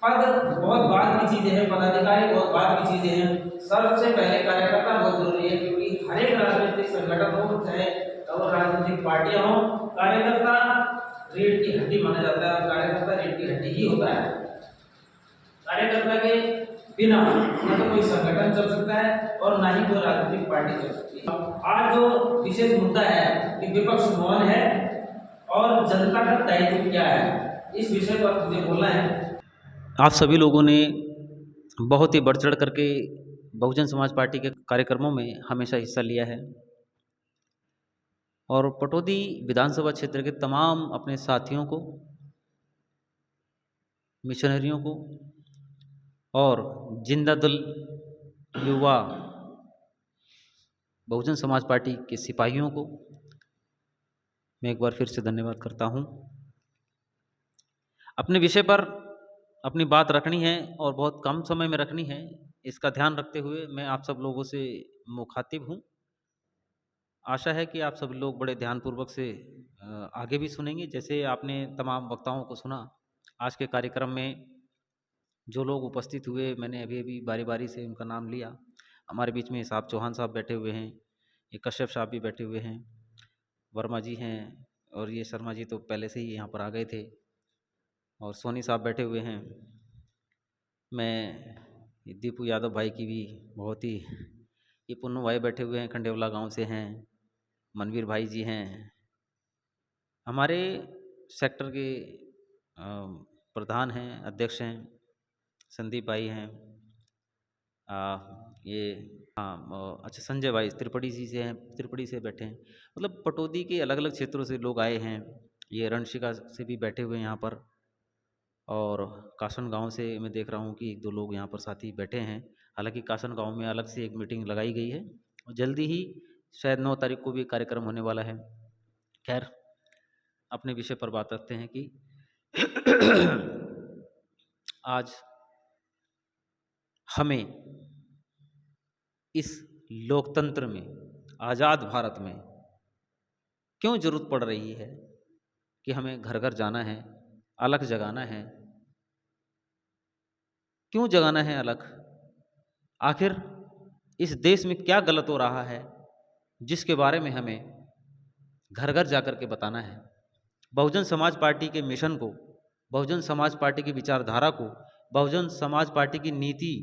पद बहुत बाद की चीजें हैं, पदाधिकारी बहुत बाद की चीजें हैं। सबसे पहले कार्यकर्ता बहुत जरूरी है, क्योंकि हर एक राजनीतिक संगठन हो चाहे और राजनीतिक पार्टियां हो, कार्यकर्ता रीढ़ की हड्डी माना जाता है और कार्यकर्ता रीढ़ की हड्डी ही होता है। कार्यकर्ता के बिना न तो कोई संगठन चल सकता है और ना ही कोई राजनीतिक पार्टी चल सकती है। आज जो विशेष मुद्दा है कि विपक्ष मौन है और जनता का दायित्व क्या है, इस विषय पर मुझे बोलना है। आप सभी लोगों ने बहुत ही बढ़ चढ़ करके बहुजन समाज पार्टी के कार्यक्रमों में हमेशा हिस्सा लिया है और पटौदी विधानसभा क्षेत्र के तमाम अपने साथियों को, मिशनरियों को और जिंदा दल युवा बहुजन समाज पार्टी के सिपाहियों को मैं एक बार फिर से धन्यवाद करता हूं। अपने विषय पर अपनी बात रखनी है और बहुत कम समय में रखनी है, इसका ध्यान रखते हुए मैं आप सब लोगों से मुखातिब हूं। आशा है कि आप सब लोग बड़े ध्यानपूर्वक से आगे भी सुनेंगे। जैसे आपने तमाम वक्ताओं को सुना, आज के कार्यक्रम में जो लोग उपस्थित हुए मैंने अभी अभी बारी बारी से उनका नाम लिया। हमारे बीच में साहब चौहान साहब बैठे हुए हैं, ये कश्यप साहब भी बैठे हुए हैं, वर्मा जी हैं और ये शर्मा जी तो पहले से ही यहाँ पर आ गए थे और सोनी साहब बैठे हुए हैं। मैं दीपू यादव भाई की भी बहुत ही, ये पुन्नू भाई बैठे हुए हैं, खंडेवला गांव से हैं, मनवीर भाई जी हैं, हमारे सेक्टर के प्रधान हैं, अध्यक्ष हैं, संदीप भाई हैं, ये अच्छा संजय भाई त्रिपड़ी जी से हैं, त्रिपड़ी से बैठे हैं। मतलब पटौदी के अलग अलग क्षेत्रों से लोग आए हैं। ये रणशिका से भी बैठे हुए हैं यहाँ पर और कासन गांव से मैं देख रहा हूँ कि एक दो लोग यहाँ पर साथी बैठे हैं। हालांकि कासन गांव में अलग से एक मीटिंग लगाई गई है और जल्दी ही शायद 9 तारीख को भी कार्यक्रम होने वाला है। खैर, अपने विषय पर बात करते हैं कि आज हमें इस लोकतंत्र में, आज़ाद भारत में क्यों जरूरत पड़ रही है कि हमें घर घर जाना है, अलख जगाना है। क्यों जगाना है अलख? आखिर इस देश में क्या गलत हो रहा है जिसके बारे में हमें घर घर जाकर के बताना है। बहुजन समाज पार्टी के मिशन को, बहुजन समाज पार्टी की विचारधारा को, बहुजन समाज पार्टी की नीति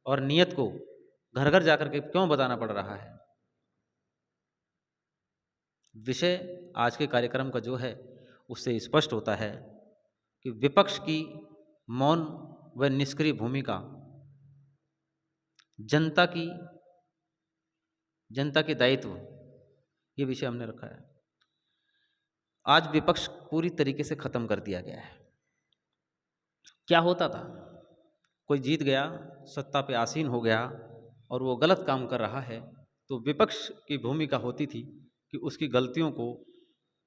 और नीयत को घर घर जाकर के क्यों बताना पड़ रहा है? विषय आज के कार्यक्रम का जो है उससे स्पष्ट होता है कि विपक्ष की मौन व निष्क्रिय भूमिका, जनता के दायित्व, ये विषय हमने रखा है। आज विपक्ष पूरी तरीके से खत्म कर दिया गया है। क्या होता था? कोई जीत गया, सत्ता पे आसीन हो गया और वो गलत काम कर रहा है तो विपक्ष की भूमिका होती थी कि उसकी गलतियों को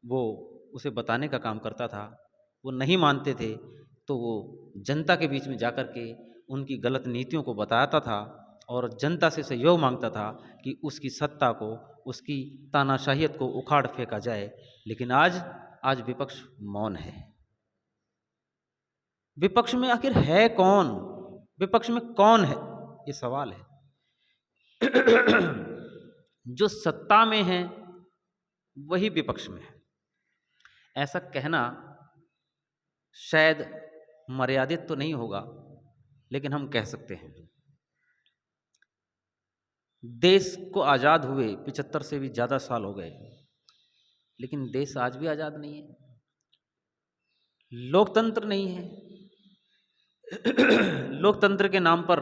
वो उसे बताने का काम करता था। वो नहीं मानते थे तो वो जनता के बीच में जाकर के उनकी गलत नीतियों को बताता था और जनता से सहयोग मांगता था कि उसकी सत्ता को, उसकी तानाशाहियत को उखाड़ फेंका जाए। लेकिन आज विपक्ष मौन है। विपक्ष में आखिर है कौन? विपक्ष में कौन है, ये सवाल है। जो सत्ता में है वही विपक्ष में है। ऐसा कहना शायद मर्यादित तो नहीं होगा, लेकिन हम कह सकते हैं। देश को आज़ाद हुए 75 से भी ज़्यादा साल हो गए, लेकिन देश आज भी आज़ाद नहीं है, लोकतंत्र नहीं है। लोकतंत्र के नाम पर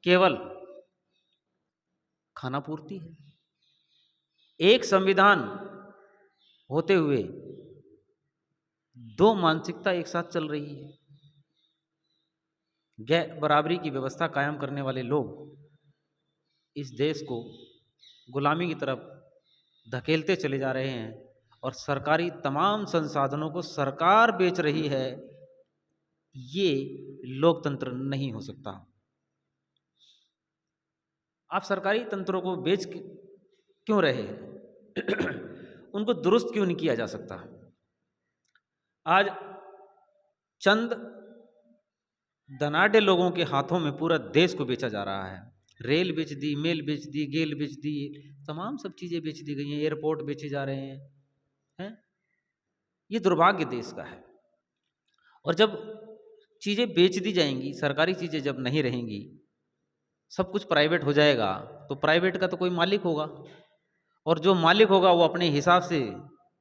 केवल खाना पूर्ति है। एक संविधान होते हुए दो मानसिकता एक साथ चल रही है। गैर बराबरी की व्यवस्था कायम करने वाले लोग इस देश को गुलामी की तरफ धकेलते चले जा रहे हैं और सरकारी तमाम संसाधनों को सरकार बेच रही है। ये लोकतंत्र नहीं हो सकता। आप सरकारी तंत्रों को बेच क्यों रहे हैं? उनको दुरुस्त क्यों नहीं किया जा सकता? आज चंद धनाढ्य लोगों के हाथों में पूरा देश को बेचा जा रहा है। रेल बेच दी, मेल बेच दी, गेल बेच दी, तमाम सब चीज़ें बेच दी गई हैं, एयरपोर्ट बेचे जा रहे हैं। ये दुर्भाग्य देश का है। और जब चीज़ें बेच दी जाएंगी, सरकारी चीज़ें जब नहीं रहेंगी, सब कुछ प्राइवेट हो जाएगा, तो प्राइवेट का तो कोई मालिक होगा और जो मालिक होगा वो अपने हिसाब से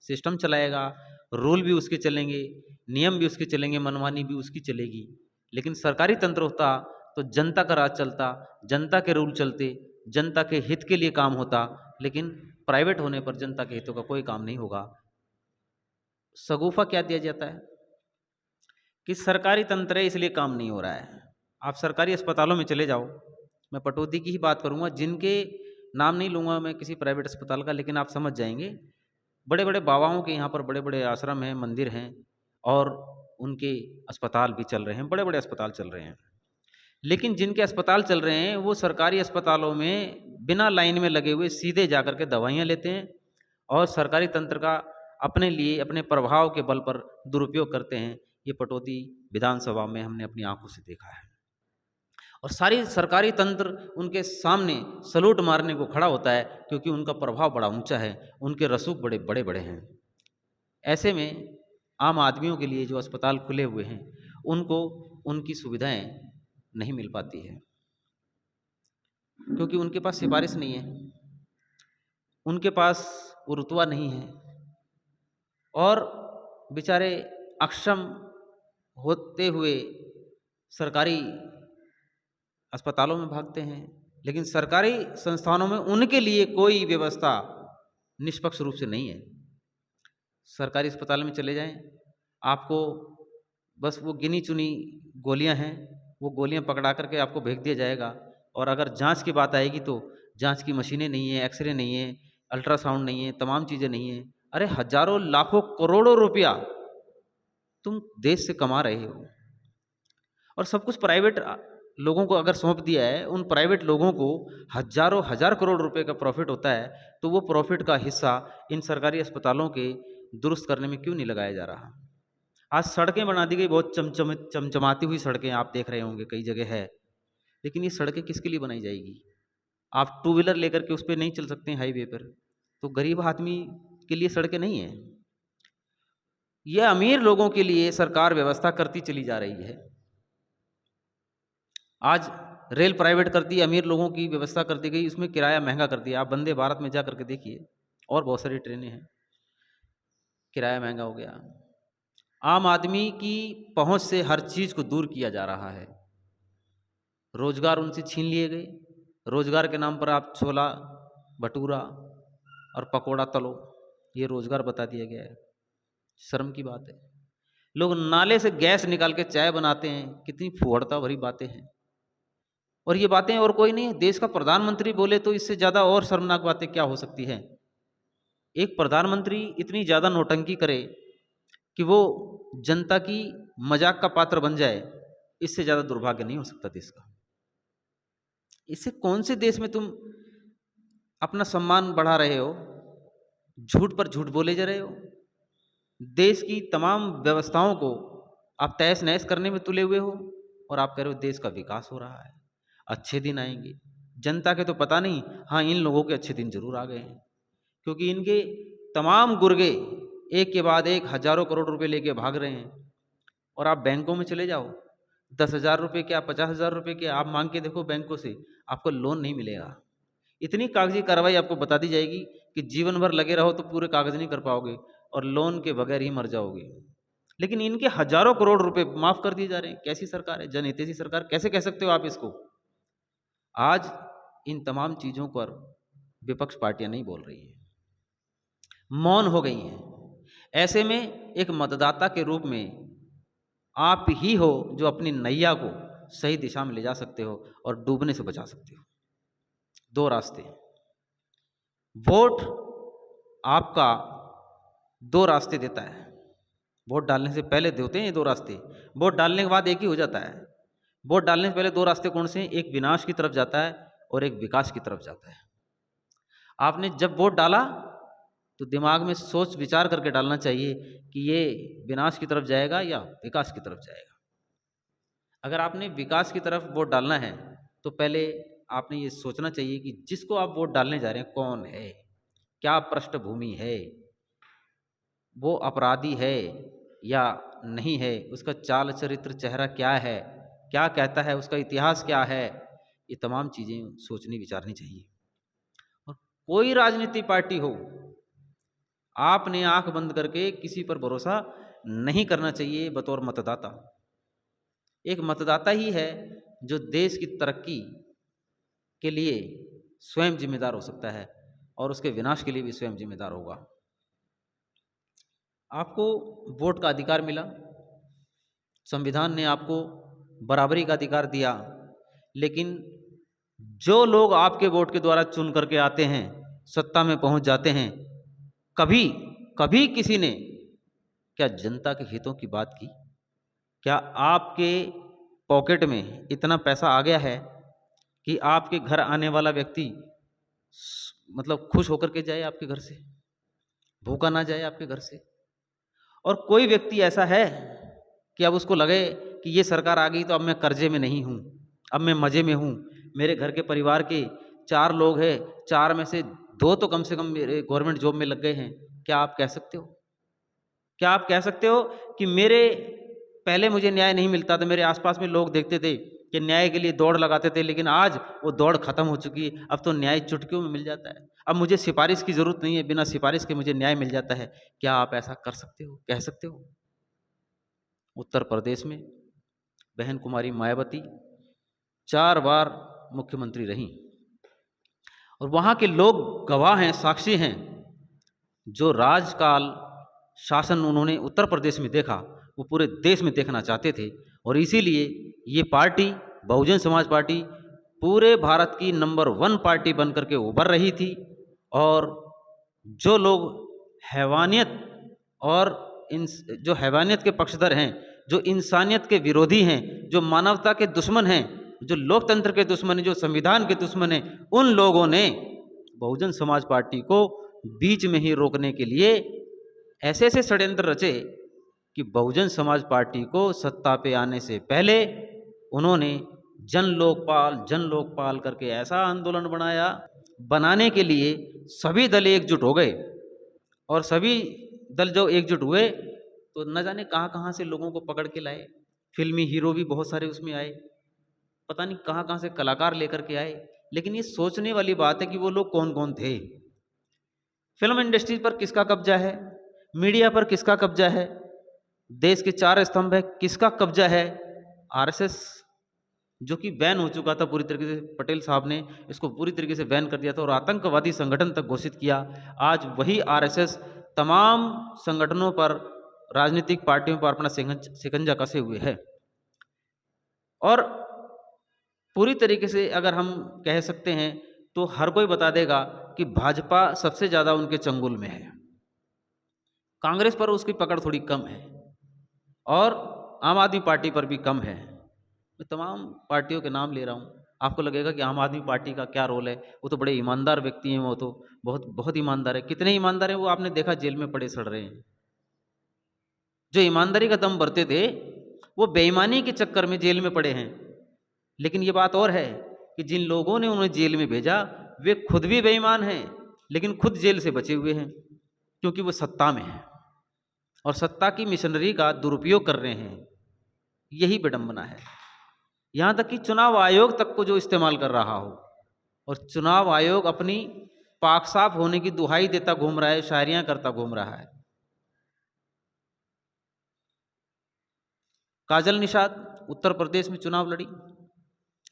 सिस्टम चलाएगा। रूल भी उसके चलेंगे, नियम भी उसके चलेंगे, मनमानी भी उसकी चलेगी। लेकिन सरकारी तंत्र होता तो जनता का राज चलता, जनता के रूल चलते, जनता के हित के लिए काम होता। लेकिन प्राइवेट होने पर जनता के हितों का कोई काम नहीं होगा। सगुफा क्या दिया जाता है कि सरकारी तंत्र है इसलिए काम नहीं हो रहा है। आप सरकारी अस्पतालों में चले जाओ, मैं पटौदी की ही बात करूंगा, जिनके नाम नहीं लूंगा मैं किसी प्राइवेट अस्पताल का, लेकिन आप समझ जाएंगे। बड़े बड़े बाबाओं के यहाँ पर बड़े बड़े आश्रम हैं, मंदिर हैं, और उनके अस्पताल भी चल रहे हैं, बड़े बड़े अस्पताल चल रहे हैं। लेकिन जिनके अस्पताल चल रहे हैं वो सरकारी अस्पतालों में बिना लाइन में लगे हुए सीधे जाकर के दवाइयाँ लेते हैं और सरकारी तंत्र का अपने लिए, अपने प्रभाव के बल पर दुरुपयोग करते हैं। ये पटौदी विधानसभा में हमने अपनी आंखों से देखा है। और सारी सरकारी तंत्र उनके सामने सलूट मारने को खड़ा होता है, क्योंकि उनका प्रभाव बड़ा ऊंचा है, उनके रसूख बड़े बड़े बड़े हैं। ऐसे में आम आदमियों के लिए जो अस्पताल खुले हुए हैं उनको उनकी सुविधाएं नहीं मिल पाती है, क्योंकि उनके पास सिफारिश नहीं है, उनके पास वो रुतबा नहीं है, और बेचारे अक्षम होते हुए सरकारी अस्पतालों में भागते हैं। लेकिन सरकारी संस्थानों में उनके लिए कोई व्यवस्था निष्पक्ष रूप से नहीं है। सरकारी अस्पताल में चले जाएं, आपको बस वो गिनी चुनी गोलियां हैं, वो गोलियां पकड़ा करके आपको भेज दिया जाएगा। और अगर जांच की बात आएगी तो जांच की मशीनें नहीं है, एक्सरे नहीं है, अल्ट्रासाउंड नहीं है, तमाम चीज़ें नहीं है। अरे हजारों लाखों करोड़ों रुपया तुम देश से कमा रहे हो, और सब कुछ प्राइवेट लोगों को अगर सौंप दिया है, उन प्राइवेट लोगों को हजारों हजार करोड़ रुपए का प्रॉफिट होता है, तो वो प्रॉफिट का हिस्सा इन सरकारी अस्पतालों के दुरुस्त करने में क्यों नहीं लगाया जा रहा। आज सड़कें बना दी गई, बहुत चमचमाती हुई सड़कें आप देख रहे होंगे कई जगह है, लेकिन ये सड़कें किसके लिए बनाई जाएगी। आप टू व्हीलर लेकर के उस पर नहीं चल सकते हाईवे पर, तो गरीब आदमी के लिए सड़कें नहीं है। यह अमीर लोगों के लिए सरकार व्यवस्था करती चली जा रही है। आज रेल प्राइवेट कर दी, अमीर लोगों की व्यवस्था कर दी गई, उसमें किराया महंगा कर दिया। आप वंदे भारत में जा करके देखिए, और बहुत सारी ट्रेनें हैं, किराया महंगा हो गया। आम आदमी की पहुंच से हर चीज़ को दूर किया जा रहा है। रोजगार उनसे छीन लिए गए। रोजगार के नाम पर आप छोला भटूरा और पकोड़ा तलो, ये रोजगार बता दिया गया है। शर्म की बात है। लोग नाले से गैस निकाल के चाय बनाते हैं, कितनी फुहड़ता भरी बातें हैं। और ये बातें और कोई नहीं, देश का प्रधानमंत्री बोले तो इससे ज़्यादा और शर्मनाक बातें क्या हो सकती हैं। एक प्रधानमंत्री इतनी ज़्यादा नौटंकी करे कि वो जनता की मजाक का पात्र बन जाए, इससे ज़्यादा दुर्भाग्य नहीं हो सकता देश का। इससे कौन से देश में तुम अपना सम्मान बढ़ा रहे हो, झूठ पर झूठ बोले जा रहे हो। देश की तमाम व्यवस्थाओं को आप तहस नहस करने में तुले हुए हो, और आप कह रहे हो देश का विकास हो रहा है, अच्छे दिन आएंगे। जनता के तो पता नहीं, हाँ इन लोगों के अच्छे दिन जरूर आ गए हैं, क्योंकि इनके तमाम गुर्गे एक के बाद एक हजारों करोड़ रुपए लेके भाग रहे हैं। और आप बैंकों में चले जाओ, 10,000 रुपये क्या 50,000 रुपये के आप मांग के देखो बैंकों से, आपको लोन नहीं मिलेगा। इतनी कागजी कार्रवाई आपको बता दी जाएगी कि जीवन भर लगे रहो तो पूरे कागज नहीं कर पाओगे, और लोन के बगैर ही मर जाओगे। लेकिन इनके हजारों करोड़ रुपए माफ कर दिए जा रहे हैं। कैसी सरकार है, जनहितैषी सरकार कैसे कह सकते हो आप इसको। आज इन तमाम चीजों पर विपक्ष पार्टियां नहीं बोल रही है, मौन हो गई हैं। ऐसे में एक मतदाता के रूप में आप ही हो जो अपनी नैया को सही दिशा में ले जा सकते हो और डूबने से बचा सकते हो। दो रास्ते, वोट आपका दो रास्ते देता है। वोट डालने से पहले देते हैं ये दो रास्ते, वोट डालने के बाद एक ही हो जाता है। वोट डालने से पहले दो रास्ते कौन से हैं, एक विनाश की तरफ जाता है और एक विकास की तरफ जाता है। आपने जब वोट डाला तो दिमाग में सोच विचार करके डालना चाहिए कि ये विनाश की तरफ जाएगा या विकास की तरफ जाएगा। अगर आपने विकास की तरफ वोट डालना है तो पहले आपने ये सोचना चाहिए कि जिसको आप वोट डालने जा रहे हैं कौन है, क्या पृष्ठभूमि है, वो अपराधी है या नहीं है, उसका चाल चरित्र चेहरा क्या है, क्या कहता है, उसका इतिहास क्या है। ये तमाम चीज़ें सोचनी विचारनी चाहिए। और कोई राजनीतिक पार्टी हो, आपने आंख बंद करके किसी पर भरोसा नहीं करना चाहिए बतौर मतदाता। एक मतदाता ही है जो देश की तरक्की के लिए स्वयं जिम्मेदार हो सकता है और उसके विनाश के लिए भी स्वयं जिम्मेदार होगा। आपको वोट का अधिकार मिला, संविधान ने आपको बराबरी का अधिकार दिया, लेकिन जो लोग आपके वोट के द्वारा चुन करके आते हैं, सत्ता में पहुंच जाते हैं, कभी कभी किसी ने क्या जनता के हितों की बात की? क्या आपके पॉकेट में इतना पैसा आ गया है कि आपके घर आने वाला व्यक्ति मतलब खुश होकर के जाए आपके घर से, भूखा ना जाए आपके घर से? और कोई व्यक्ति ऐसा है कि अब उसको लगे कि ये सरकार आ गई तो अब मैं कर्जे में नहीं हूँ, अब मैं मज़े में हूँ, मेरे घर के परिवार के 4 लोग हैं, 4 में से 2 तो कम से कम मेरे गवर्नमेंट जॉब में लग गए हैं? क्या आप कह सकते हो? क्या आप कह सकते हो कि मेरे पहले मुझे न्याय नहीं मिलता था, मेरे आसपास में लोग देखते थे कि न्याय के लिए दौड़ लगाते थे, लेकिन आज वो दौड़ खत्म हो चुकी है, अब तो न्याय चुटकियों में मिल जाता है, अब मुझे सिफारिश की ज़रूरत नहीं है, बिना सिफारिश के मुझे न्याय मिल जाता है? क्या आप ऐसा कर सकते हो, कह सकते हो? उत्तर प्रदेश में बहन कुमारी मायावती 4 बार मुख्यमंत्री रहीं और वहाँ के लोग गवाह हैं, साक्षी हैं। जो राजकाल शासन उन्होंने उत्तर प्रदेश में देखा वो पूरे देश में देखना चाहते थे और इसीलिए ये पार्टी बहुजन समाज पार्टी पूरे भारत की नंबर 1 पार्टी बन करके उभर रही थी। और जो लोग हैवानियत और जो हैवानियत के पक्षधर हैं, जो इंसानियत के विरोधी हैं, जो मानवता के दुश्मन हैं, जो लोकतंत्र के दुश्मन हैं, जो संविधान के दुश्मन हैं, उन लोगों ने बहुजन समाज पार्टी को बीच में ही रोकने के लिए ऐसे ऐसे षड्यंत्र रचे कि बहुजन समाज पार्टी को सत्ता पे आने से पहले उन्होंने जन लोकपाल करके ऐसा आंदोलन बनाने के लिए सभी दल एकजुट हो गए। और सभी दल जो एकजुट हुए तो न जाने कहाँ कहाँ से लोगों को पकड़ के लाए, फिल्मी हीरो भी बहुत सारे उसमें आए, पता नहीं कहाँ कहाँ से कलाकार लेकर के आए। लेकिन ये सोचने वाली बात है कि वो लोग कौन कौन थे। फिल्म इंडस्ट्री पर किसका कब्जा है, मीडिया पर किसका कब्जा है, देश के 4 स्तंभ है किसका कब्जा है? आरएसएस, जो कि बैन हो चुका था पूरी तरीके से, पटेल साहब ने इसको पूरी तरीके से बैन कर दिया था और आतंकवादी संगठन तक घोषित किया। आज वही आरएसएस तमाम संगठनों पर, राजनीतिक पार्टियों पर अपना शिकंजा कसे हुए है। और पूरी तरीके से अगर हम कह सकते हैं तो हर कोई बता देगा कि भाजपा सबसे ज़्यादा उनके चंगुल में है, कांग्रेस पर उसकी पकड़ थोड़ी कम है और आम आदमी पार्टी पर भी कम है। मैं तमाम पार्टियों के नाम ले रहा हूँ, आपको लगेगा कि आम आदमी पार्टी का क्या रोल है, वो तो बड़े ईमानदार व्यक्ति हैं, वो तो बहुत बहुत ईमानदार है। कितने ईमानदार हैं वो आपने देखा, जेल में पड़े सड़ रहे हैं। जो ईमानदारी का दम भरते थे वो बेईमानी के चक्कर में जेल में पड़े हैं। लेकिन ये बात और है कि जिन लोगों ने उन्हें जेल में भेजा वे खुद भी बेईमान हैं, लेकिन खुद जेल से बचे हुए हैं क्योंकि वो सत्ता में हैं और सत्ता की मिशनरी का दुरुपयोग कर रहे हैं। यही विडंबना है। यहाँ तक कि चुनाव आयोग तक को जो इस्तेमाल कर रहा हो, और चुनाव आयोग अपनी पाक साफ होने की दुहाई देता घूम रहा है, शायरियाँ करता घूम रहा है। काजल निषाद उत्तर प्रदेश में चुनाव लड़ी,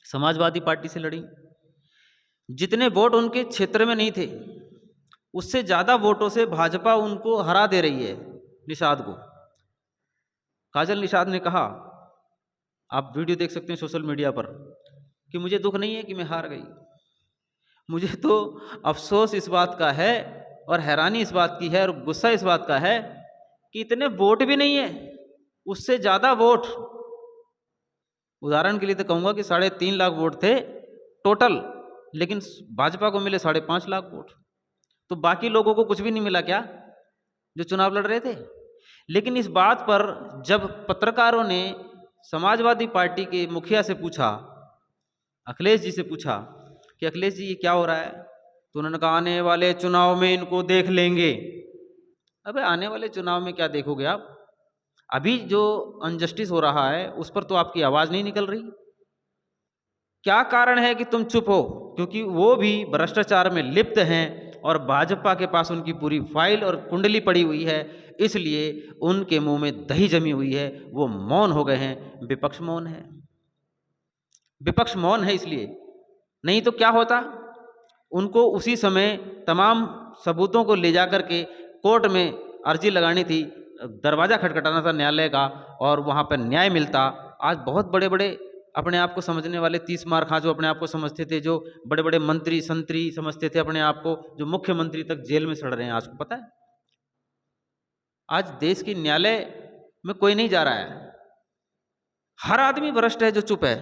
समाजवादी पार्टी से लड़ी। जितने वोट उनके क्षेत्र में नहीं थे उससे ज़्यादा वोटों से भाजपा उनको हरा दे रही है, निषाद को। काजल निषाद ने कहा, आप वीडियो देख सकते हैं सोशल मीडिया पर, कि मुझे दुख नहीं है कि मैं हार गई, मुझे तो अफसोस इस बात का है और हैरानी इस बात की है और गुस्सा इस बात का है कि इतने वोट भी नहीं है, उससे ज़्यादा वोट, उदाहरण के लिए तो कहूँगा कि 3.5 लाख वोट थे टोटल, लेकिन भाजपा को मिले 5.5 लाख वोट। तो बाकी लोगों को कुछ भी नहीं मिला क्या जो चुनाव लड़ रहे थे? लेकिन इस बात पर जब पत्रकारों ने समाजवादी पार्टी के मुखिया से पूछा, अखिलेश जी से पूछा कि अखिलेश जी ये क्या हो रहा है, तो उन्होंने कहा आने वाले चुनाव में इनको देख लेंगे। अबे आने वाले चुनाव में क्या देखोगे आप? अभी जो अनजस्टिस हो रहा है उस पर तो आपकी आवाज़ नहीं निकल रही। क्या कारण है कि तुम चुप हो? क्योंकि वो भी भ्रष्टाचार में लिप्त हैं और भाजपा के पास उनकी पूरी फाइल और कुंडली पड़ी हुई है, इसलिए उनके मुंह में दही जमी हुई है, वो मौन हो गए हैं। विपक्ष मौन है, विपक्ष मौन है इसलिए, नहीं तो क्या होता, उनको उसी समय तमाम सबूतों को ले जाकर के कोर्ट में अर्जी लगानी थी, दरवाज़ा खटखटाना था न्यायालय का और वहाँ पर न्याय मिलता। आज बहुत बड़े बड़े अपने आप को समझने वाले 30 मार खां जो अपने आप को समझते थे, जो बड़े बड़े मंत्री संतरी समझते थे अपने आप को, जो मुख्यमंत्री तक जेल में सड़ रहे हैं। आज को पता है, आज देश की न्यायालय में कोई नहीं जा रहा है, हर आदमी भ्रष्ट है जो चुप है।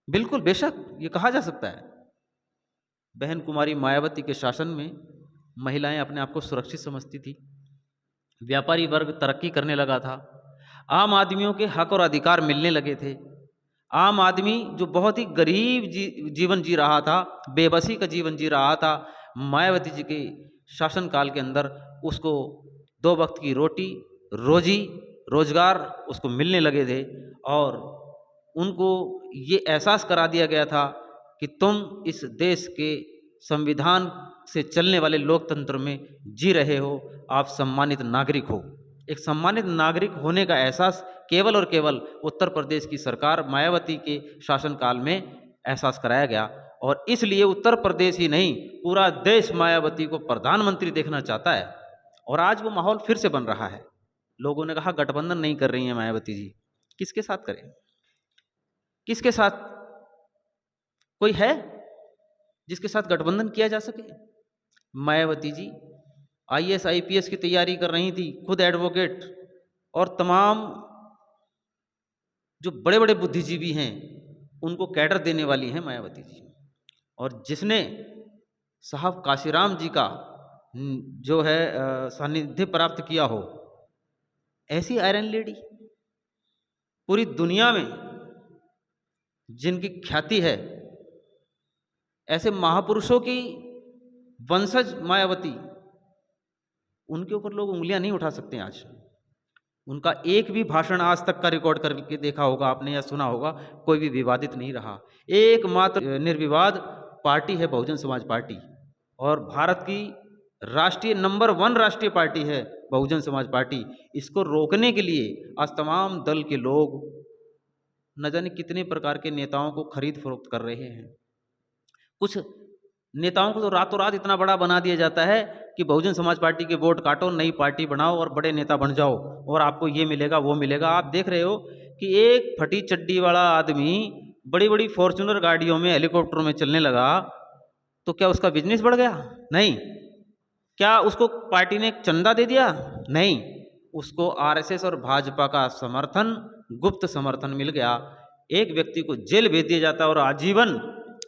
बिल्कुल बेशक ये कहा जा सकता है। बहन कुमारी मायावती के शासन में महिलाएं अपने आप को सुरक्षित समझती थी, व्यापारी वर्ग तरक्की करने लगा था, आम आदमियों के हक और अधिकार मिलने लगे थे। आम आदमी जो बहुत ही गरीब जीवन जी रहा था, बेबसी का जीवन जी रहा था, मायावती जी के शासनकाल के अंदर उसको 2 वक्त की रोटी, रोजी, रोजगार उसको मिलने लगे थे और उनको ये एहसास करा दिया गया था कि तुम इस देश के संविधान से चलने वाले लोकतंत्र में जी रहे हो, आप सम्मानित नागरिक हो। एक सम्मानित नागरिक होने का एहसास केवल और केवल उत्तर प्रदेश की सरकार मायावती के शासनकाल में एहसास कराया गया और इसलिए उत्तर प्रदेश ही नहीं पूरा देश मायावती को प्रधानमंत्री देखना चाहता है। और आज वो माहौल फिर से बन रहा है। लोगों ने कहा गठबंधन नहीं कर रही हैं मायावती जी, किसके साथ करें, किसके साथ? कोई है जिसके साथ गठबंधन किया जा सके? मायावती जी IAS IPS की तैयारी कर रही थी, खुद एडवोकेट, और तमाम जो बड़े बड़े बुद्धिजीवी हैं उनको कैडर देने वाली हैं मायावती जी। और जिसने साहब काशीराम जी का जो है सानिध्य प्राप्त किया हो, ऐसी आयरन लेडी पूरी दुनिया में जिनकी ख्याति है, ऐसे महापुरुषों की वंशज मायावती, उनके ऊपर लोग उंगलियां नहीं उठा सकते आज। उनका एक भी भाषण आज तक का रिकॉर्ड करके देखा होगा आपने या सुना होगा, कोई भी विवादित नहीं रहा। एकमात्र निर्विवाद पार्टी है बहुजन समाज पार्टी, और भारत की राष्ट्रीय नंबर 1 राष्ट्रीय पार्टी है बहुजन समाज पार्टी। इसको रोकने के लिए आज तमाम दल के लोग न जाने कितने प्रकार के नेताओं को खरीद फरोख्त कर रहे हैं। कुछ नेताओं को तो रातों रात इतना बड़ा बना दिया जाता है कि बहुजन समाज पार्टी के वोट काटो, नई पार्टी बनाओ और बड़े नेता बन जाओ और आपको ये मिलेगा वो मिलेगा। आप देख रहे हो कि एक फटी चड्डी वाला आदमी बड़ी बड़ी फॉर्च्यूनर गाड़ियों में, हेलीकॉप्टर में चलने लगा तो क्या उसका बिजनेस बढ़ गया? नहीं। क्या उसको पार्टी ने चंदा दे दिया? नहीं। उसको RSS और भाजपा का समर्थन, गुप्त समर्थन मिल गया। एक व्यक्ति को जेल भेज दिया जाता है और आजीवन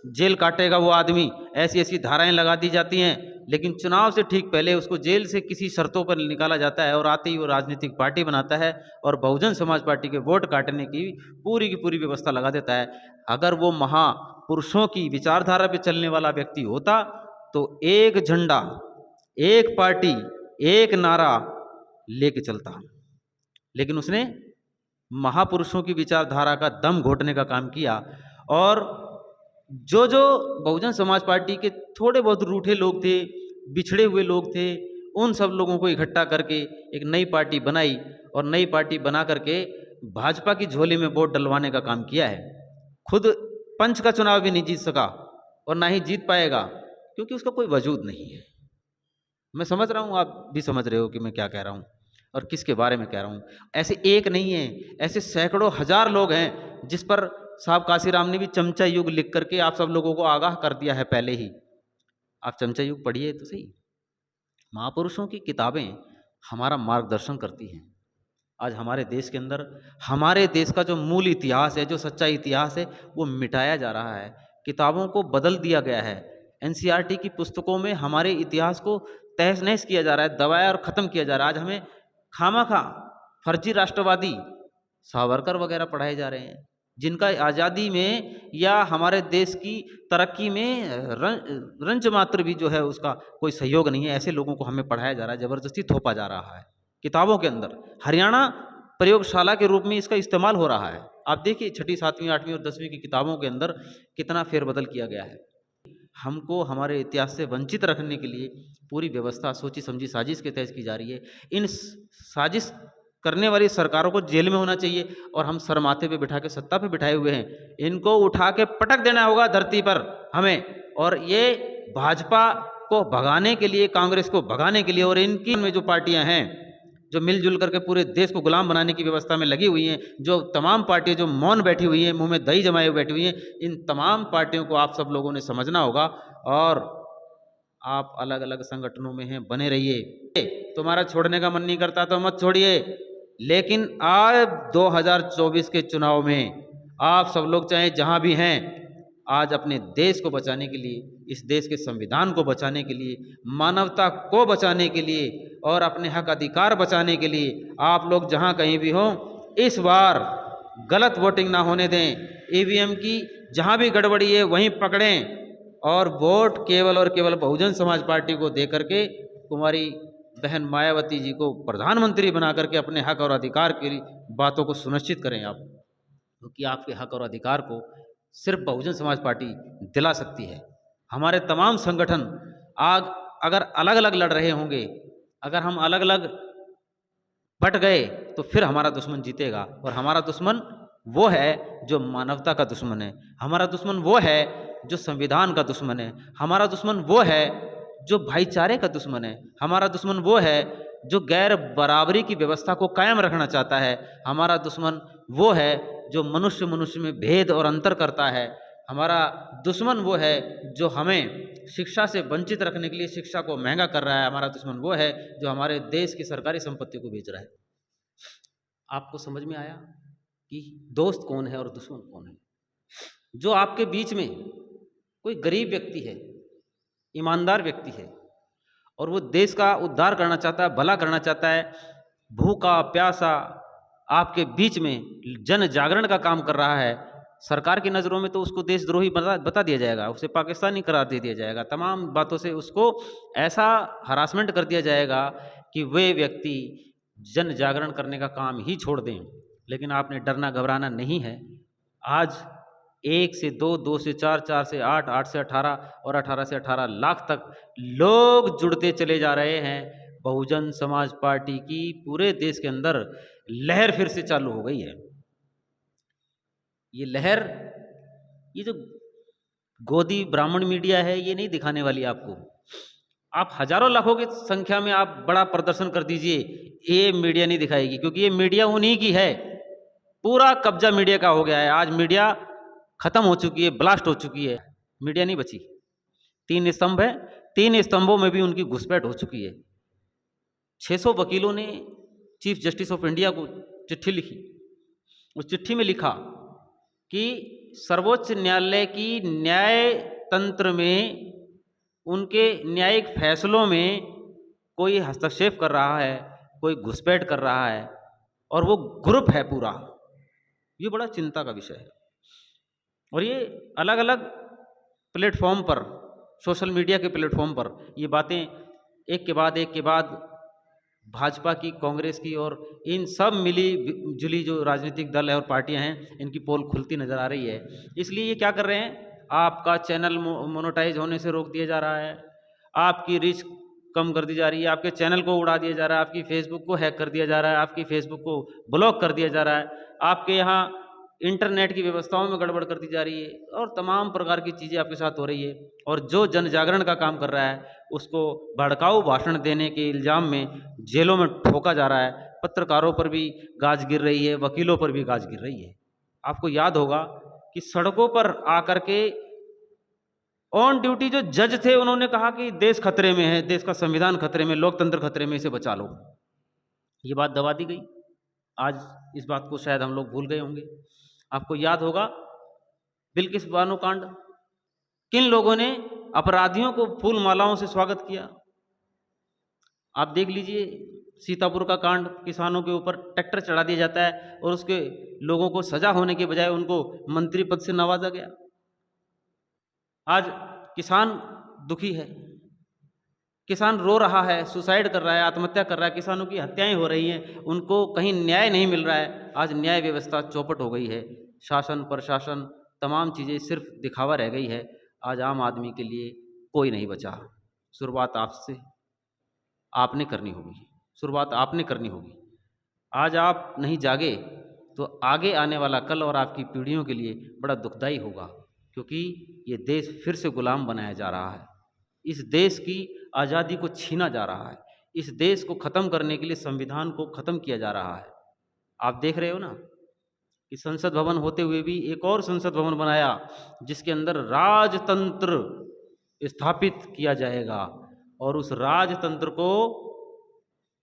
जेल काटेगा वो आदमी, ऐसी ऐसी धाराएं लगा दी जाती हैं, लेकिन चुनाव से ठीक पहले उसको जेल से किसी शर्तों पर निकाला जाता है और आते ही वो राजनीतिक पार्टी बनाता है और बहुजन समाज पार्टी के वोट काटने की पूरी व्यवस्था लगा देता है। अगर वो महापुरुषों की विचारधारा पे चलने वाला व्यक्ति होता तो एक झंडा, एक पार्टी, एक नारा लेके चलता, लेकिन उसने महापुरुषों की विचारधारा का दम घोटने का काम किया। और जो बहुजन समाज पार्टी के थोड़े बहुत रूठे लोग थे, बिछड़े हुए लोग थे, उन सब लोगों को इकट्ठा करके एक नई पार्टी बनाई और नई पार्टी बना करके भाजपा की झोली में वोट डलवाने का काम किया है। खुद पंच का चुनाव भी नहीं जीत सका और ना ही जीत पाएगा, क्योंकि उसका कोई वजूद नहीं है। मैं समझ रहा हूँ, आप भी समझ रहे हो कि मैं क्या कह रहा हूँ और किसके बारे में कह रहा हूँ। ऐसे एक नहीं है, ऐसे सैकड़ों हजार लोग हैं जिस पर साहब काशीराम ने भी चमचा युग लिख करके आप सब लोगों को आगाह कर दिया है पहले ही। आप चमचा युग पढ़िए तो सही। महापुरुषों की किताबें हमारा मार्गदर्शन करती हैं। आज हमारे देश के अंदर हमारे देश का जो मूल इतिहास है, जो सच्चा इतिहास है, वो मिटाया जा रहा है, किताबों को बदल दिया गया है। NCERT की पुस्तकों में हमारे इतिहास को तहस नहस किया जा रहा है, दबाया और ख़त्म किया जा रहा है। आज हमें खामखा फर्जी राष्ट्रवादी सावरकर वगैरह पढ़ाए जा रहे हैं, जिनका आज़ादी में या हमारे देश की तरक्की में रंच मात्र भी जो है उसका कोई सहयोग नहीं है। ऐसे लोगों को हमें पढ़ाया जा रहा है, ज़बरदस्ती थोपा जा रहा है किताबों के अंदर। हरियाणा प्रयोगशाला के रूप में इसका इस्तेमाल हो रहा है। आप देखिए 6ठी 7वीं 8वीं और 10वीं की किताबों के अंदर कितना फेरबदल किया गया है। हमको हमारे इतिहास से वंचित रखने के लिए पूरी व्यवस्था सोची समझी साजिश के तहत की जा रही है। इन साजिश करने वाली सरकारों को जेल में होना चाहिए और हम सर माथे पे बिठा के सत्ता पे बिठाए हुए हैं, इनको उठा के पटक देना होगा धरती पर हमें। और ये भाजपा को भगाने के लिए, कांग्रेस को भगाने के लिए, और इनकी में जो पार्टियां हैं जो मिलजुल करके पूरे देश को गुलाम बनाने की व्यवस्था में लगी हुई हैं, जो तमाम पार्टियां जो मौन बैठी हुई हैं, मुंह में दही जमाए हुए बैठी हुई हैं, इन तमाम पार्टियों को आप सब लोगों ने समझना होगा। और आप अलग अलग संगठनों में हैं, बने रहिए। तुम्हारा छोड़ने का मन नहीं करता तो मत छोड़िए, लेकिन आज 2024 के चुनाव में आप सब लोग चाहे जहां भी हैं, आज अपने देश को बचाने के लिए, इस देश के संविधान को बचाने के लिए, मानवता को बचाने के लिए और अपने हक अधिकार बचाने के लिए आप लोग जहां कहीं भी हों, इस बार गलत वोटिंग ना होने दें। ईवीएम की जहां भी गड़बड़ी है वहीं पकड़ें और वोट केवल और केवल बहुजन समाज पार्टी को दे करके कुमारी बहन मायावती जी को प्रधानमंत्री बना करके अपने हक और अधिकार की बातों को सुनिश्चित करें आप, क्योंकि आपके हक और अधिकार को सिर्फ बहुजन समाज पार्टी दिला सकती है। हमारे तमाम संगठन आज अगर अलग अलग लड़ रहे होंगे, अगर हम अलग अलग बट गए तो फिर हमारा दुश्मन जीतेगा। और हमारा दुश्मन वो है जो मानवता का दुश्मन है, हमारा दुश्मन वो है जो संविधान का दुश्मन है, हमारा दुश्मन वो है जो भाईचारे का दुश्मन है, हमारा दुश्मन वो है जो गैर बराबरी की व्यवस्था को कायम रखना चाहता है, हमारा दुश्मन वो है जो मनुष्य मनुष्य में भेद और अंतर करता है, हमारा दुश्मन वो है जो हमें शिक्षा से वंचित रखने के लिए शिक्षा को महंगा कर रहा है, हमारा दुश्मन वो है जो हमारे देश की सरकारी संपत्ति को बेच रहा है। आपको समझ में आया कि दोस्त कौन है और दुश्मन कौन है? जो आपके बीच में कोई गरीब व्यक्ति है, ईमानदार व्यक्ति है और वो देश का उद्धार करना चाहता है, भला करना चाहता है, भूखा प्यासा आपके बीच में जन जागरण का काम कर रहा है, सरकार की नज़रों में तो उसको देशद्रोही बता दिया जाएगा, उसे पाकिस्तानी करार दे दिया जाएगा, तमाम बातों से उसको ऐसा हरासमेंट कर दिया जाएगा कि वे व्यक्ति जन जागरण करने का काम ही छोड़ दें। लेकिन आपने डरना घबराना नहीं है। आज 1 से 2, 2 से 4, 4 से 8, 8 से 18 और 18 से 18 लाख तक लोग जुड़ते चले जा रहे हैं। बहुजन समाज पार्टी की पूरे देश के अंदर लहर फिर से चालू हो गई है। ये लहर, ये जो गोदी ब्राह्मण मीडिया है, ये नहीं दिखाने वाली आपको। आप हजारों लाखों की संख्या में आप बड़ा प्रदर्शन कर दीजिए, ये मीडिया नहीं दिखाएगी, क्योंकि ये मीडिया उन्हीं की है। पूरा कब्जा मीडिया का हो गया है। आज मीडिया खत्म हो चुकी है, ब्लास्ट हो चुकी है, मीडिया नहीं बची। 3 स्तंभ है, 3 स्तंभों में भी उनकी घुसपैठ हो चुकी है। 600 वकीलों ने चीफ जस्टिस ऑफ इंडिया को चिट्ठी लिखी। उस चिट्ठी में लिखा कि सर्वोच्च न्यायालय की न्याय तंत्र में, उनके न्यायिक फैसलों में कोई हस्तक्षेप कर रहा है, कोई घुसपैठ कर रहा है, और वो ग्रुप है पूरा। ये बड़ा चिंता का विषय है। और ये अलग अलग प्लेटफॉर्म पर, सोशल मीडिया के प्लेटफॉर्म पर ये बातें एक के बाद भाजपा की, कांग्रेस की और इन सब मिली जुली जो राजनीतिक दल है और पार्टियां हैं, इनकी पोल खुलती नज़र आ रही है। इसलिए ये क्या कर रहे हैं, आपका चैनल मोनेटाइज होने से रोक दिया जा रहा है, आपकी रीच कम कर दी जा रही है, आपके चैनल को उड़ा दिया जा रहा है, आपकी फेसबुक को हैक कर दिया जा रहा है, आपकी फेसबुक को ब्लॉक कर दिया जा रहा है, आपके यहाँ इंटरनेट की व्यवस्थाओं में गड़बड़ कर दी जा रही है, और तमाम प्रकार की चीज़ें आपके साथ हो रही है। और जो जन जागरण का काम कर रहा है उसको भड़काऊ भाषण देने के इल्ज़ाम में जेलों में ठोका जा रहा है। पत्रकारों पर भी गाज गिर रही है, वकीलों पर भी गाज गिर रही है। आपको याद होगा कि सड़कों पर आकर के ऑन ड्यूटी जो जज थे, उन्होंने कहा कि देश खतरे में है, देश का संविधान खतरे में, लोकतंत्र खतरे में, इसे बचा लो। ये बात दबा दी गई। आज इस बात को शायद हम लोग भूल गए होंगे। आपको याद होगा बिल्किस बानो कांड, किन लोगों ने अपराधियों को फूल मालाओं से स्वागत किया। आप देख लीजिए सीतापुर का कांड, किसानों के ऊपर ट्रैक्टर चढ़ा दिया जाता है और उसके लोगों को सजा होने के बजाय उनको मंत्री पद से नवाजा गया। आज किसान दुखी है, किसान रो रहा है, सुसाइड कर रहा है, आत्महत्या कर रहा है, किसानों की हत्याएं हो रही हैं, उनको कहीं न्याय नहीं मिल रहा है। आज न्याय व्यवस्था चौपट हो गई है, शासन प्रशासन तमाम चीज़ें सिर्फ दिखावा रह गई है। आज आम आदमी के लिए कोई नहीं बचा। शुरुआत आपसे आपने करनी होगी, शुरुआत आपने करनी होगी। आज आप नहीं जागे तो आगे आने वाला कल और आपकी पीढ़ियों के लिए बड़ा दुखदाई होगा, क्योंकि ये देश फिर से गुलाम बनाया जा रहा है। इस देश की आज़ादी को छीना जा रहा है। इस देश को ख़त्म करने के लिए संविधान को ख़त्म किया जा रहा है। आप देख रहे हो ना कि संसद भवन होते हुए भी एक और संसद भवन बनाया जिसके अंदर राजतंत्र स्थापित किया जाएगा, और उस राजतंत्र को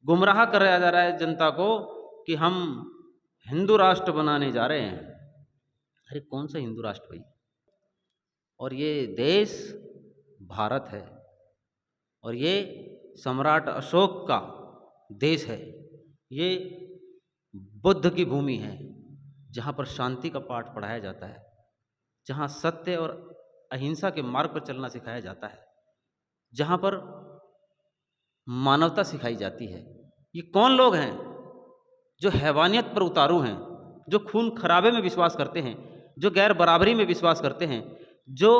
गुमराह कराया जा रहा है जनता को कि हम हिंदू राष्ट्र बनाने जा रहे हैं। अरे कौन सा हिंदू राष्ट्र भाई? और ये देश भारत है, और ये सम्राट अशोक का देश है। ये बुद्ध की भूमि है, जहाँ पर शांति का पाठ पढ़ाया जाता है, जहाँ सत्य और अहिंसा के मार्ग पर चलना सिखाया जाता है, जहाँ पर मानवता सिखाई जाती है। ये कौन लोग हैं जो हैवानियत पर उतारू हैं, जो खून खराबे में विश्वास करते हैं, जो गैर बराबरी में विश्वास करते हैं, जो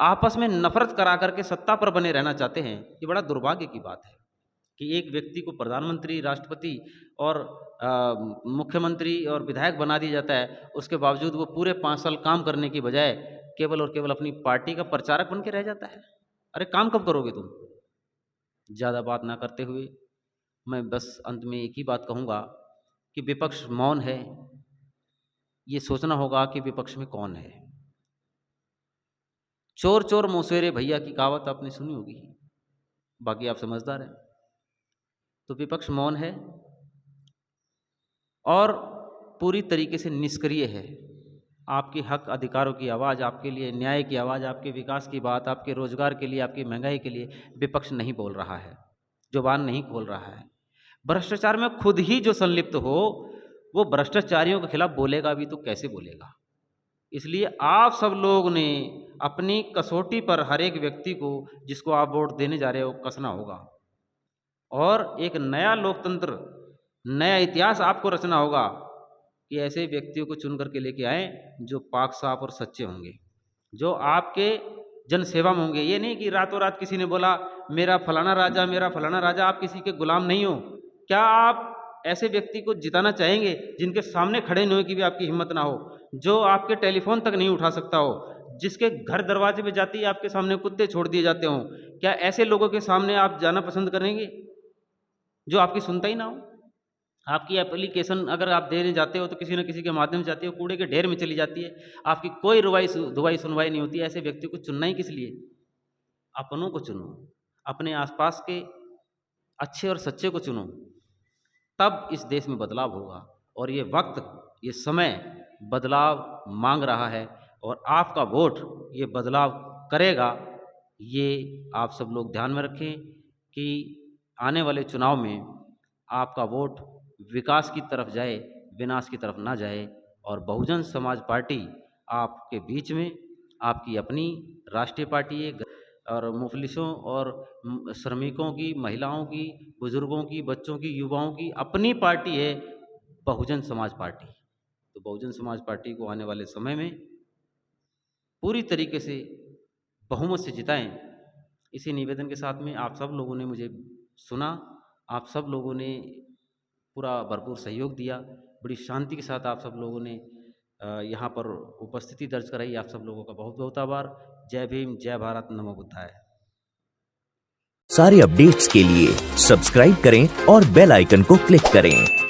आपस में नफरत करा करके सत्ता पर बने रहना चाहते हैं। ये बड़ा दुर्भाग्य की बात है कि एक व्यक्ति को प्रधानमंत्री, राष्ट्रपति और मुख्यमंत्री और विधायक बना दिया जाता है, उसके बावजूद वो पूरे 5 साल काम करने की बजाय केवल और केवल अपनी पार्टी का प्रचारक बन के रह जाता है। अरे काम कब करोगे तुम? ज़्यादा बात ना करते हुए मैं बस अंत में एक ही बात कहूँगा कि विपक्ष मौन है। ये सोचना होगा कि विपक्ष में कौन है। चोर चोर मौसेरे भैया की कहावत आपने सुनी होगी, बाकी आप समझदार हैं। तो विपक्ष मौन है और पूरी तरीके से निष्क्रिय है। आपके हक अधिकारों की आवाज़, आपके लिए न्याय की आवाज़, आपके विकास की बात, आपके रोजगार के लिए, आपकी महंगाई के लिए विपक्ष नहीं बोल रहा है, जुबान नहीं खोल रहा है। भ्रष्टाचार में खुद ही जो संलिप्त हो वो भ्रष्टाचारियों के खिलाफ बोलेगा भी तो कैसे बोलेगा? इसलिए आप सब लोग ने अपनी कसौटी पर हर एक व्यक्ति को जिसको आप वोट देने जा रहे हो कसना होगा, और एक नया लोकतंत्र, नया इतिहास आपको रचना होगा कि ऐसे व्यक्तियों को चुन करके लेके आए जो पाक साफ और सच्चे होंगे, जो आपके जनसेवा में होंगे। ये नहीं कि रातों रात किसी ने बोला मेरा फलाना राजा, मेरा फलाना राजा। आप किसी के गुलाम नहीं हो। क्या आप ऐसे व्यक्ति को जिताना चाहेंगे जिनके सामने खड़े नहीं हो कि भी आपकी हिम्मत ना हो, जो आपके टेलीफोन तक नहीं उठा सकता हो, जिसके घर दरवाजे पे जाते ही आपके सामने कुत्ते छोड़ दिए जाते हों? क्या ऐसे लोगों के सामने आप जाना पसंद करेंगे जो आपकी सुनता ही ना हो? आपकी एप्लीकेशन अगर आप देने जाते हो तो किसी न किसी के माध्यम से जाती हो, कूड़े के ढेर में चली जाती है, आपकी कोई दुआई सुनवाई नहीं होती। ऐसे व्यक्ति को चुनना ही किस लिए? अपनों को चुनो, अपने आसपास के अच्छे और सच्चे को चुनो, तब इस देश में बदलाव होगा। और ये वक्त, ये समय बदलाव मांग रहा है और आपका वोट ये बदलाव करेगा। ये आप सब लोग ध्यान में रखें कि आने वाले चुनाव में आपका वोट विकास की तरफ जाए, विनाश की तरफ ना जाए। और बहुजन समाज पार्टी आपके बीच में आपकी अपनी राष्ट्रीय पार्टी है, और मुफलिसों और श्रमिकों की, महिलाओं की, बुजुर्गों की, बच्चों की, युवाओं की अपनी पार्टी है बहुजन समाज पार्टी। तो बहुजन समाज पार्टी को आने वाले समय में पूरी तरीके से बहुमत से जिताएं। इसी निवेदन के साथ में आप सब लोगों ने मुझे सुना, आप सब लोगों ने पूरा भरपूर सहयोग दिया, बड़ी शांति के साथ आप सब लोगों ने यहाँ पर उपस्थिति दर्ज कराई। आप सब लोगों का बहुत बहुत आभार। जय भीम, जय भारत, नमो बुद्धाय। सारे अपडेट्स के लिए सब्सक्राइब करें और बेल आइकन को क्लिक करें।